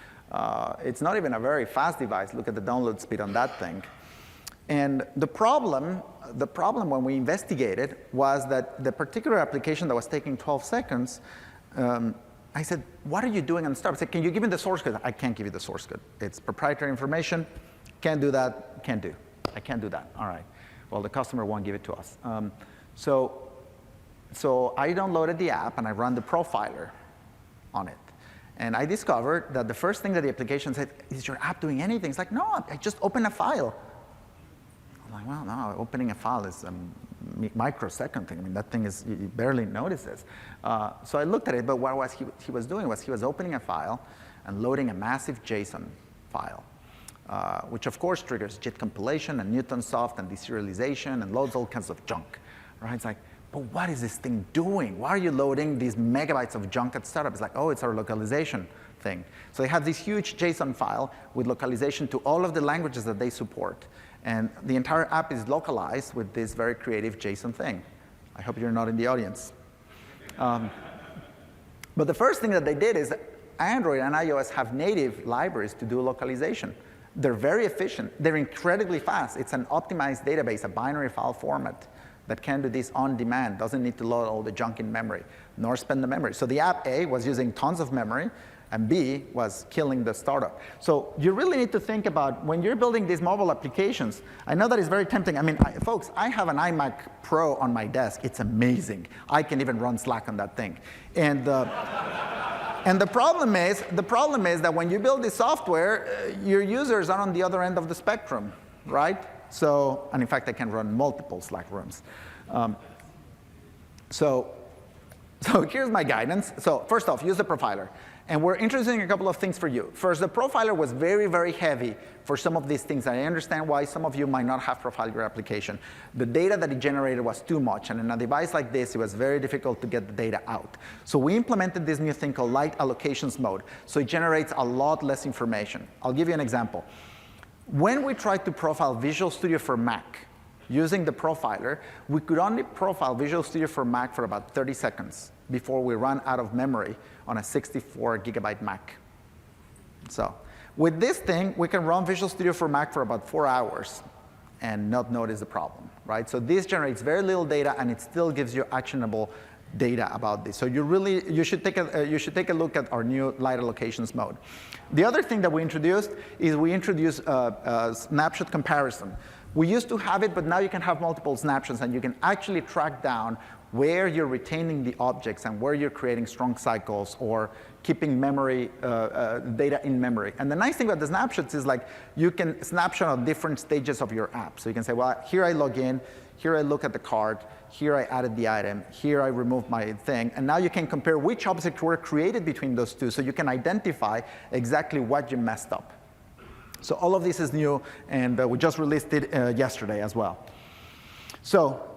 It's not even a very fast device. Look at the download speed on that thing. And the problem when we investigated was that the particular application that was taking 12 seconds, I said, what are you doing on the start? I said, can you give me the source code? I can't give you the source code. It's proprietary information. Can't do that. Can't do. I can't do that. All right. Well, the customer won't give it to us. So I downloaded the app, and I run the profiler on it. And I discovered that the first thing that the application said, is your app doing anything? It's like, no, I just opened a file. I'm like, well, no, opening a file is a microsecond thing. I mean, that thing is, you barely notice this. So I looked at it, but what he was doing was he was opening a file and loading a massive JSON file, which of course triggers JIT compilation and Newtonsoft and deserialization and loads all kinds of junk, right? It's like, but what is this thing doing? Why are you loading these megabytes of junk at startup? It's like, oh, it's our localization thing. So they have this huge JSON file with localization to all of the languages that they support. And the entire app is localized with this very creative JSON thing. I hope you're not in the audience. But the first thing that they did is Android and iOS have native libraries to do localization. They're very efficient. They're incredibly fast. It's an optimized database, a binary file format that can do this on demand, doesn't need to load all the junk in memory, nor spend the memory. So the app A was using tons of memory, and B was killing the startup. So you really need to think about, when you're building these mobile applications, I know that is very tempting. I mean, folks, I have an iMac Pro on my desk. It's amazing. I can even run Slack on that thing. And the problem is that when you build this software, your users are on the other end of the spectrum, right? So, and in fact, I can run multiple Slack rooms. So here's my guidance. So first off, use the profiler. And we're introducing a couple of things for you. First, the profiler was very, very heavy for some of these things. I understand why some of you might not have profiled your application. The data that it generated was too much. And in a device like this, it was very difficult to get the data out. So we implemented this new thing called light allocations mode. So it generates a lot less information. I'll give you an example. When we tried to profile Visual Studio for Mac using the profiler, we could only profile Visual Studio for Mac for about 30 seconds before we ran out of memory on a 64 gigabyte Mac. So with this thing, we can run Visual Studio for Mac for about 4 hours and not notice the problem, right? So this generates very little data, and it still gives you actionable data about this. So you should take a look at our new light allocations mode. The other thing that we introduced is we introduced snapshot comparison. We used to have it, but now you can have multiple snapshots, and you can actually track down where you're retaining the objects and where you're creating strong cycles or keeping memory data in memory. And the nice thing about the snapshots is, like, you can snapshot on different stages of your app. So you can say, well, here I log in, here I look at the card, here I added the item, here I removed my thing. And now you can compare which objects were created between those two, so you can identify exactly what you messed up. So all of this is new, and we just released it yesterday as well. So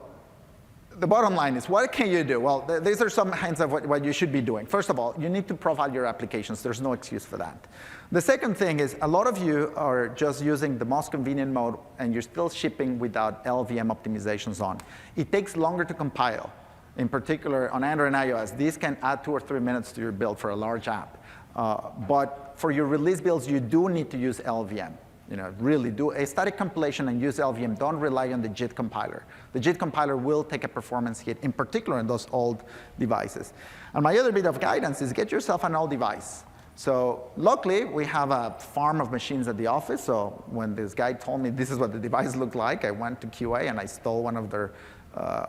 the bottom line is, what can you do? Well, these are some hints of what you should be doing. First of all, you need to profile your applications. There's no excuse for that. The second thing is, a lot of you are just using the most convenient mode, and you're still shipping without LVM optimizations on. It takes longer to compile. In particular, on Android and iOS, these can add 2 or 3 minutes to your build for a large app. But for your release builds, you do need to use LVM. You know, really do a static compilation and use LVM. Don't rely on the JIT compiler. The JIT compiler will take a performance hit, in particular on those old devices. And my other bit of guidance is, get yourself an old device. So luckily, we have a farm of machines at the office. So when this guy told me this is what the device looked like, I went to QA and I stole one of their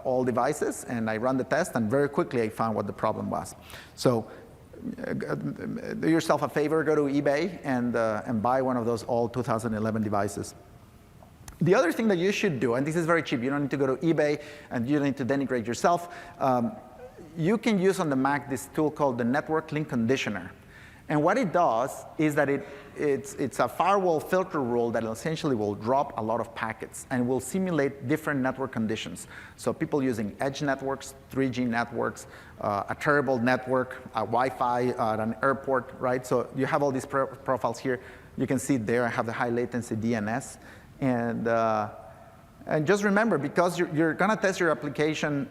old devices, and I ran the test, and very quickly I found what the problem was. So do yourself a favor, go to eBay and buy one of those old 2011 devices. The other thing that you should do, and this is very cheap, you don't need to go to eBay and you don't need to denigrate yourself. You can use on the Mac this tool called the Network Link Conditioner. And what it does is that it's a firewall filter rule that essentially will drop a lot of packets and will simulate different network conditions. So people using edge networks, 3G networks, a terrible network, a Wi-Fi at an airport, right? So you have all these profiles here. You can see there I have the high latency DNS. And just remember, because you're going to test your application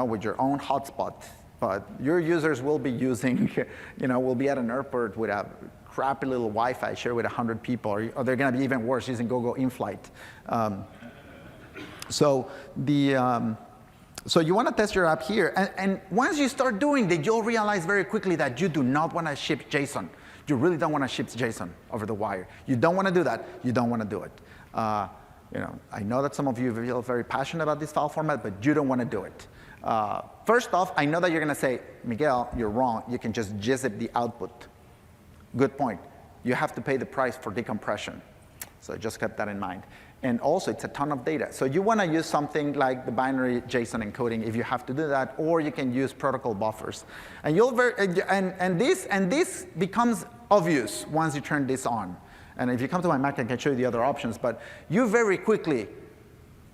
with your own hotspot, But your users will be using, will be at an airport with a crappy little Wi-Fi shared with 100 people, or they're going to be even worse using GoGo in-flight. So you want to test your app here. And once you start doing that, you'll realize very quickly that you do not want to ship JSON. You really don't want to ship JSON over the wire. You don't want to do that. You don't want to do it. I know that some of you feel very passionate about this file format, but you don't want to do it. First off, I know that you're going to say, Miguel, you're wrong. You can just gzip the output. Good point. You have to pay the price for decompression. So just keep that in mind. And also, it's a ton of data. So you want to use something like the binary JSON encoding if you have to do that, or you can use protocol buffers. And this becomes obvious once you turn this on. And if you come to my Mac, I can show you the other options. But you very quickly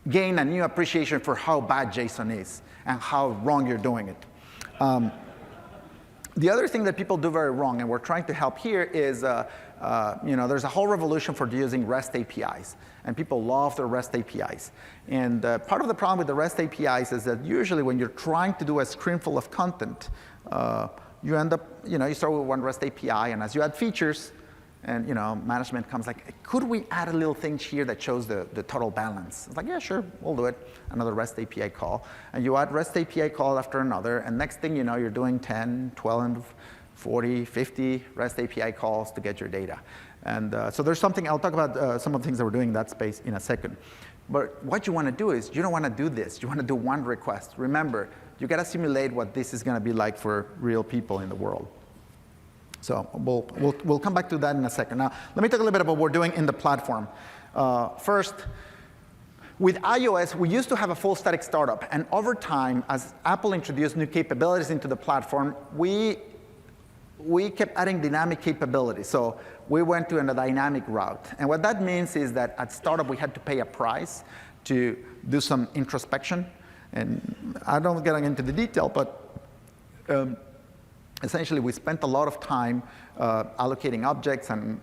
gain a new appreciation for how bad JSON is and how wrong you're doing it. The other thing that people do very wrong, and we're trying to help here, is there's a whole revolution for using REST APIs. And people love the REST APIs. And part of the problem with the REST APIs is that usually when you're trying to do a screen full of content, you end up, you start with one REST API, and as you add features, and management comes like, could we add a little thing here that shows the total balance? It's like, yeah, sure, we'll do it. Another REST API call. And you add REST API call after another, and next thing you know, you're doing 10, 12, 40, 50 REST API calls to get your data. And so there's something, I'll talk about some of the things that we're doing in that space in a second. But what you want to do is, you don't want to do this. You want to do one request. Remember, you got to simulate what this is going to be like for real people in the world. So we'll come back to that in a second. Now, let me talk a little bit about what we're doing in the platform. First, with iOS, we used to have a full static startup. And over time, as Apple introduced new capabilities into the platform, we kept adding dynamic capabilities. So we went to a dynamic route. And what that means is that at startup, we had to pay a price to do some introspection. And I don't get into the detail, but essentially, we spent a lot of time allocating objects and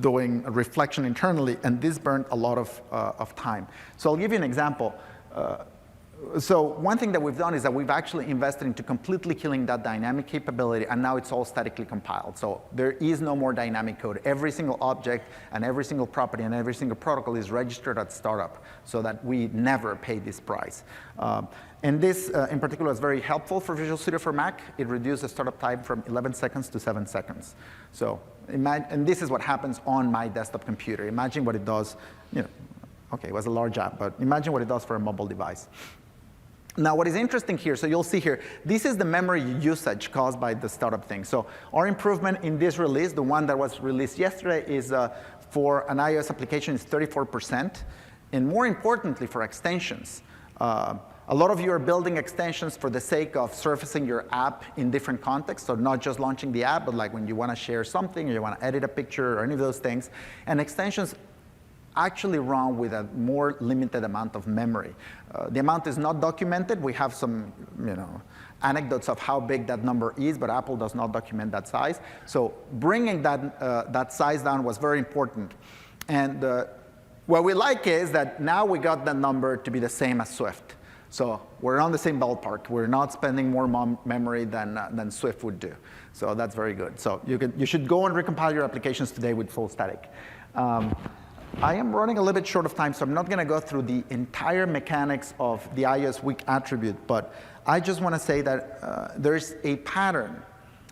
doing a reflection internally, and this burned a lot of time. So I'll give you an example. So one thing that we've done is that we've actually invested into completely killing that dynamic capability, and now it's all statically compiled. So there is no more dynamic code. Every single object and every single property and every single protocol is registered at startup so that we never pay this price. And this, in particular, is very helpful for Visual Studio for Mac. It reduced the startup time from 11 seconds to 7 seconds. So, and this is what happens on my desktop computer. Imagine what it does. OK, it was a large app, but imagine what it does for a mobile device. Now, what is interesting here, so you'll see here, this is the memory usage caused by the startup thing. So our improvement in this release, the one that was released yesterday, is for an iOS application is 34%. And more importantly, for extensions. A lot of you are building extensions for the sake of surfacing your app in different contexts, so not just launching the app, but like when you want to share something, or you want to edit a picture, or any of those things. And extensions actually run with a more limited amount of memory. The amount is not documented. We have some anecdotes of how big that number is, but Apple does not document that size. So bringing that size down was very important. And what we like is that now we got that number to be the same as Swift. So we're on the same ballpark. We're not spending more memory than Swift would do. So that's very good. So you should go and recompile your applications today with full static. I am running a little bit short of time, so I'm not going to go through the entire mechanics of the iOS weak attribute. But I just want to say that there's a pattern.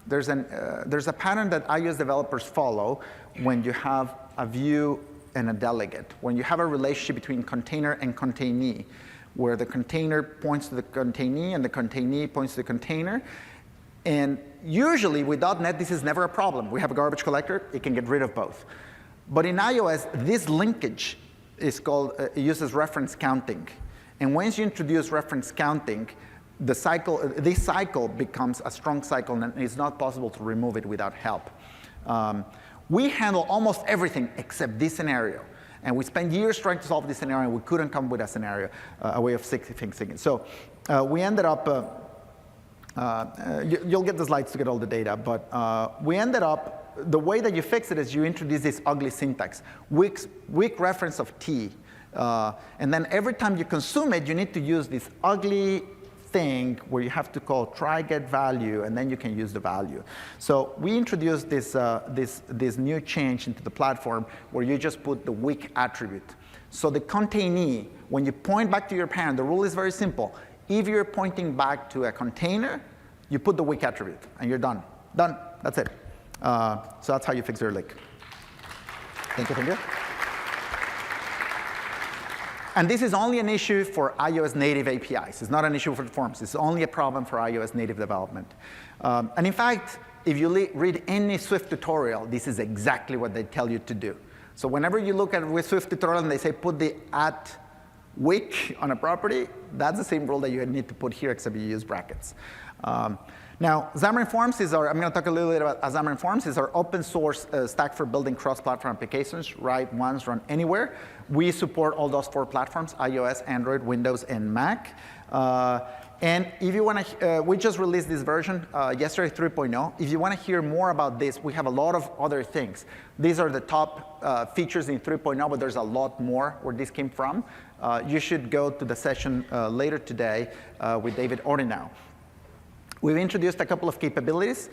There's a pattern that iOS developers follow when you have a view and a delegate. When you have a relationship between container and containee, where the container points to the containee and the containee points to the container. And usually with .NET, this is never a problem. We have a garbage collector. It can get rid of both. But in iOS, this linkage is called, it uses reference counting. And once you introduce reference counting, this cycle becomes a strong cycle, and it's not possible to remove it without help. We handle almost everything except this scenario. And we spent years trying to solve this scenario, and we couldn't come with a scenario, a way of fixing it. So we ended up, you'll get the slides to get all the data, but we ended up, the way that you fix it is you introduce this ugly syntax, weak reference of T. And then every time you consume it, you need to use this ugly thing where you have to call try get value, and then you can use the value. So we introduced this new change into the platform where you just put the weak attribute. So the containee, when you point back to your parent, the rule is very simple. If you're pointing back to a container, you put the weak attribute, and you're done. Done. That's it. So that's how you fix your leak. Thank you, thank you. And this is only an issue for iOS native APIs. It's not an issue for forms. It's only a problem for iOS native development. And in fact, if you read any Swift tutorial, this is exactly what they tell you to do. So whenever you look at a Swift tutorial and they say put the @weak on a property, that's the same rule that you need to put here, except you use brackets. Now, Xamarin Forms is I'm going to talk a little bit about Xamarin Forms, is our open source stack for building cross-platform applications, write once, run anywhere. We support all those 4 platforms, iOS, Android, Windows, and Mac. And if you want to, we just released this version yesterday, 3.0. If you want to hear more about this, we have a lot of other things. These are the top features in 3.0, but there's a lot more where this came from. You should go to the session later today with David Ordinow. We've introduced a couple of capabilities.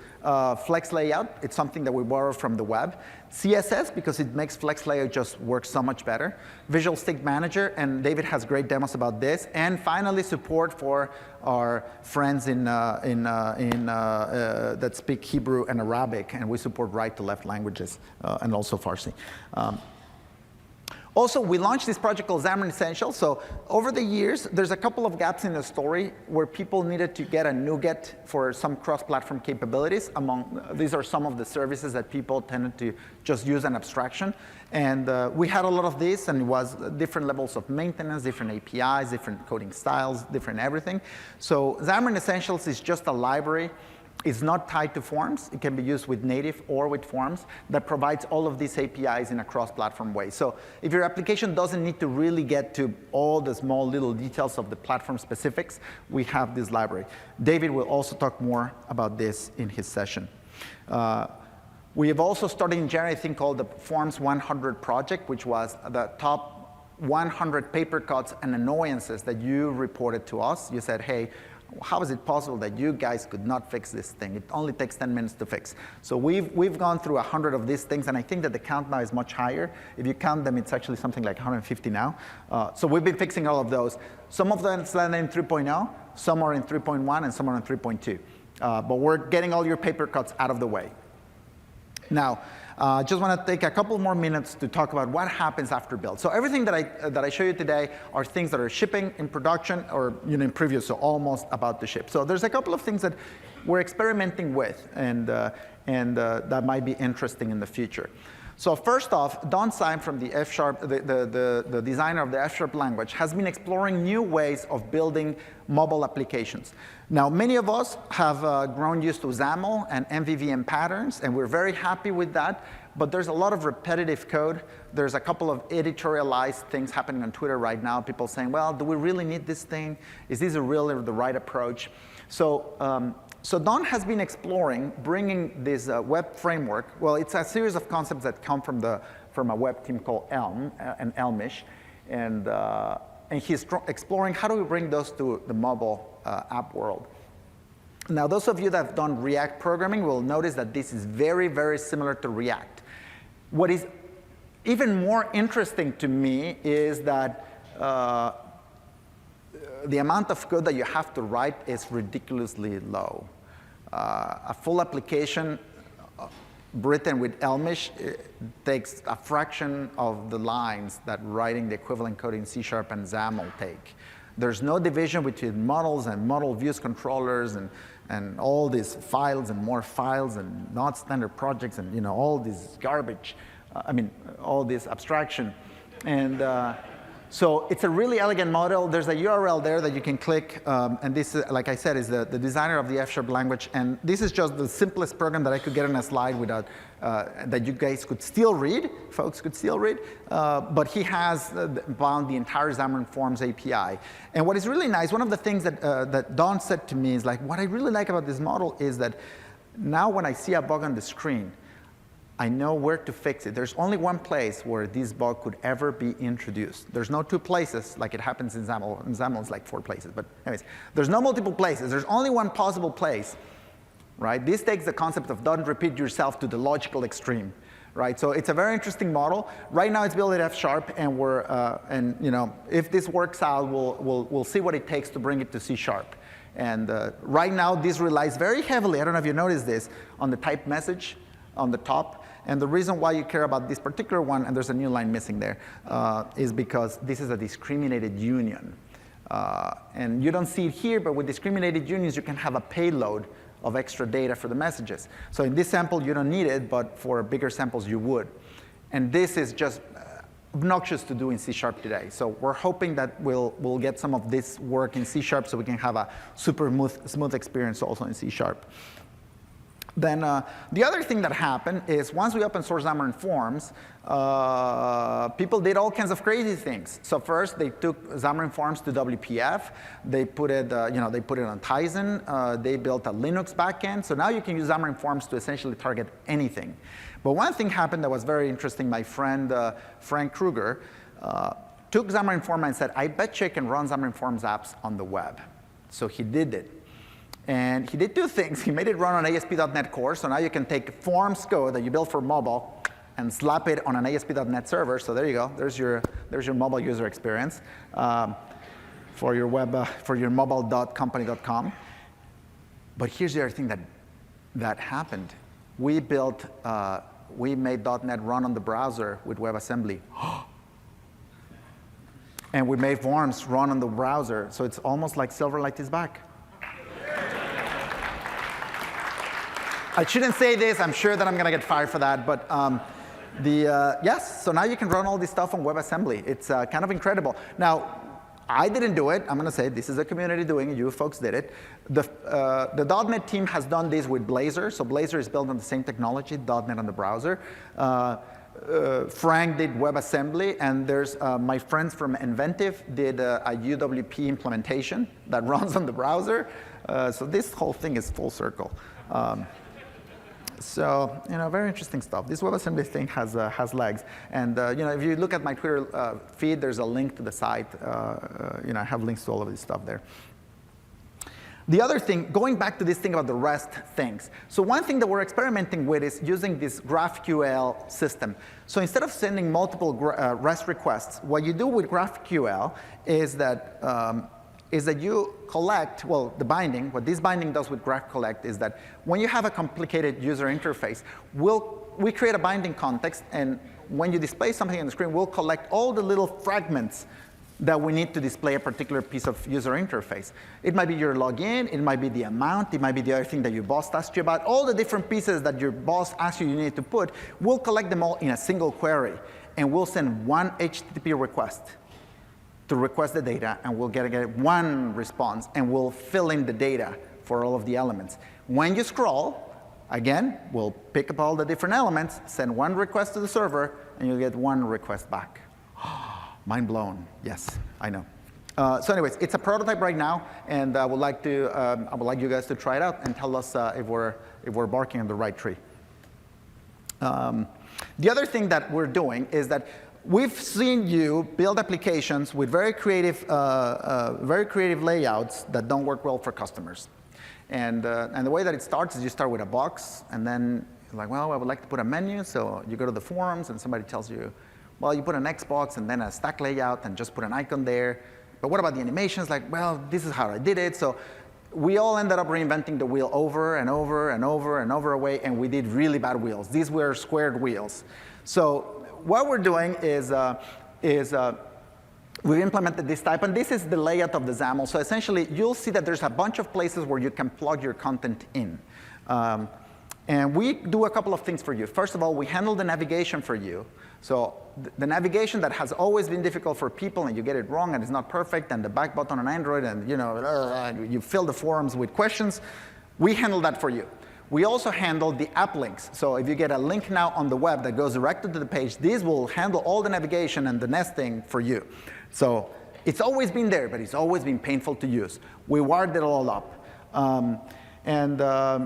Flex layout, it's something that we borrow from the web. CSS, because it makes flex layout just work so much better. Visual Stick Manager, and David has great demos about this. And finally, support for our friends that speak Hebrew and Arabic, and we support right to left languages, and also Farsi. Also, we launched this project called Xamarin Essentials. So over the years, there's a couple of gaps in the story where people needed to get a NuGet for some cross-platform capabilities. These are some of the services that people tended to just use an abstraction. And we had a lot of this, and it was different levels of maintenance, different APIs, different coding styles, different everything. So Xamarin Essentials is just a library. It's not tied to forms. It can be used with native or with forms that provides all of these APIs in a cross-platform way. So if your application doesn't need to really get to all the small little details of the platform specifics, we have this library. David will also talk more about this in his session. We have also started in January a thing called the Forms 100 project, which was the top 100 paper cuts and annoyances that you reported to us. You said, hey, how is it possible that you guys could not fix this thing? It only takes 10 minutes to fix. So we've gone through 100 of these things, and I think that the count now is much higher. If you count them, it's actually something like 150 now. So we've been fixing all of those. Some of them landed in 3.0, some are in 3.1, and some are in 3.2. But we're getting all your paper cuts out of the way. Now, just want to take a couple more minutes to talk about what happens after build. So everything that I show you today are things that are shipping in production or in preview, so almost about to ship. So there's a couple of things that we're experimenting with, and that might be interesting in the future. So first off, Don Syme from the F#, the designer of the F# language, has been exploring new ways of building mobile applications. Now, many of us have grown used to Zamel and MVVM patterns, and we're very happy with that. But there's a lot of repetitive code. There's a couple of editorialized things happening on Twitter right now. People saying, well, do we really need this thing? Is this really the right approach? So Don has been exploring bringing this web framework. Well, it's a series of concepts that come from a web team called Elm and Elmish. And he's exploring how do we bring those to the mobile app world. Now, those of you that have done React programming will notice that this is very, very similar to React. What is even more interesting to me is that the amount of code that you have to write is ridiculously low. A full application written with Elmish takes a fraction of the lines that writing the equivalent code in C# and Zamel take. There's no division between models and model views controllers and all these files and more files and not standard projects and all this garbage. All this abstraction. And so it's a really elegant model. There's a URL there that you can click. And this, like I said, is the designer of the F# language. And this is just the simplest program that I could get on a slide without that you guys could still read, folks could still read. But he has bound the entire Xamarin Forms API. And what is really nice, one of the things that Don said to me is like, what I really like about this model is that now when I see a bug on the screen, I know where to fix it. There's only one place where this bug could ever be introduced. There's no two places like it happens in Zamel. In Zamel, it's like 4 places. But anyways, there's no multiple places. There's only one possible place, right? This takes the concept of don't repeat yourself to the logical extreme, right? So it's a very interesting model. Right now, it's built at F#, and if this works out, we'll see what it takes to bring it to C#. And right now, this relies very heavily, I don't know if you noticed this, on the type message on the top. And the reason why you care about this particular one, and there's a new line missing there, is because this is a discriminated union. And you don't see it here, but with discriminated unions, you can have a payload of extra data for the messages. So in this sample, you don't need it, but for bigger samples, you would. And this is just obnoxious to do in C# today. So we're hoping that we'll get some of this work in C# so we can have a super smooth experience also in C#. Then the other thing that happened is once we open source Xamarin Forms, people did all kinds of crazy things. So first, they took Xamarin Forms to WPF. They put it, they put it on Tizen. They built a Linux backend. So now you can use Xamarin Forms to essentially target anything. But one thing happened that was very interesting. My friend Frank Kruger took Xamarin Forms and said, I bet you can run Xamarin Forms apps on the web. So he did it. And he did 2 things. He made it run on ASP.NET Core, so now you can take Forms code that you built for mobile and slap it on an ASP.NET server. So there you go. There's your mobile user experience for your web for your mobile.company.com. But here's the other thing that happened. We made .NET run on the browser with WebAssembly. And we made Forms run on the browser. So it's almost like Silverlight is back. I shouldn't say this. I'm sure that I'm going to get fired for that. But yes, so now you can run all this stuff on WebAssembly. It's kind of incredible. Now, I didn't do it. I'm going to say this is a community doing it. You folks did it. The .NET team has done this with Blazor. So Blazor is built on the same technology, .NET on the browser. Frank did WebAssembly. And there's my friends from Inventive did a UWP implementation that runs on the browser. So this whole thing is full circle. So, very interesting stuff. This WebAssembly thing has legs. And, if you look at my Twitter feed, there's a link to the site. I have links to all of this stuff there. The other thing, going back to this thing about the REST things. So one thing that we're experimenting with is using this GraphQL system. So instead of sending multiple REST requests, what you do with GraphQL is that you collect, well, the binding. What this binding does with GraphCollect is that when you have a complicated user interface, we create a binding context, and when you display something on the screen, we'll collect all the little fragments that we need to display a particular piece of user interface. It might be your login, it might be the amount, it might be the other thing that your boss asked you about. All the different pieces that your boss asked you need to put, we'll collect them all in a single query, and we'll send one HTTP request to request the data, and we'll get one response, and we'll fill in the data for all of the elements. When you scroll, again, we'll pick up all the different elements, send one request to the server, and you'll get one request back. Mind blown. Yes, I know. So anyways, it's a prototype right now, and I would like you guys to try it out and tell us if we're barking on the right tree. The other thing that we're doing is that we've seen you build applications with very creative layouts that don't work well for customers. And the way that it starts is you start with a box, and then you're like, well, I would like to put a menu. So you go to the forums, and somebody tells you, well, you put an Xbox and then a stack layout and just put an icon there. But what about the animations? Like, well, this is how I did it. So we all ended up reinventing the wheel over and over and over and over away, and we did really bad wheels. These were squared wheels. So what we're doing is we've implemented this type, and this is the layout of the XAML. So essentially, you'll see that there's a bunch of places where you can plug your content in. And we do a couple of things for you. First of all, we handle the navigation for you. So the navigation that has always been difficult for people, and you get it wrong, and it's not perfect, and the back button on Android, and you fill the forums with questions, we handle that for you. We also handle the app links. So if you get a link now on the web that goes directly to the page, these will handle all the navigation and the nesting for you. So it's always been there, but it's always been painful to use. We wired it all up. And I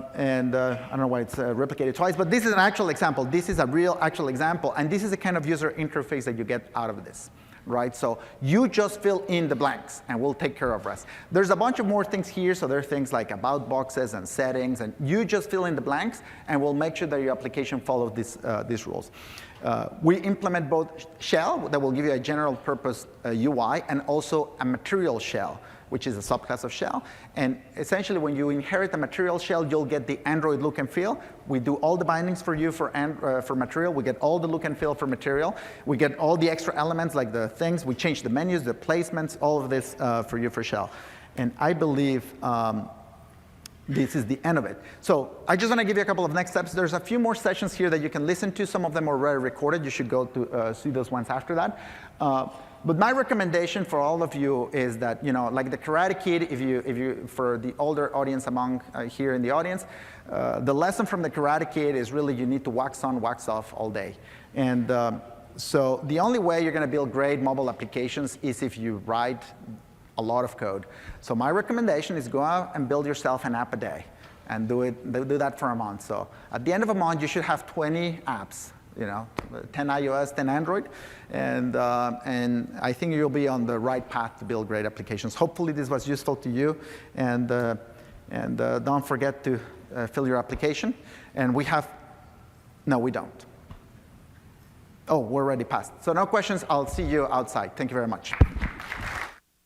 don't know why it's replicated twice, but this is an actual example. This is a real actual example, and this is the kind of user interface that you get out of this, right? So you just fill in the blanks, and we'll take care of the rest. There's a bunch of more things here, so there are things like about boxes and settings, and you just fill in the blanks, and we'll make sure that your application follows these rules. We implement both shell, that will give you a general purpose UI, and also a material shell, which is a subclass of shell. And essentially, when you inherit a material shell, you'll get the Android look and feel. We do all the bindings for you for material. We get all the look and feel for material. We get all the extra elements, like the things. We change the menus, the placements, all of this for you for shell. And I believe this is the end of it. So I just want to give you a couple of next steps. There's a few more sessions here that you can listen to. Some of them are already recorded. You should go to see those ones after that. But my recommendation for all of you is that, like the Karate Kid, if you for the older audience among here in the audience, the lesson from the Karate Kid is really you need to wax on, wax off all day. And so the only way you're going to build great mobile applications is if you write a lot of code. So my recommendation is go out and build yourself an app a day, and do that for a month. So at the end of a month, you should have 20 apps. 10 iOS, 10 Android, and I think you'll be on the right path to build great applications. Hopefully this was useful to you, and don't forget to fill your application. And no, we don't. Oh, we're already passed. So no questions. I'll see you outside. Thank you very much.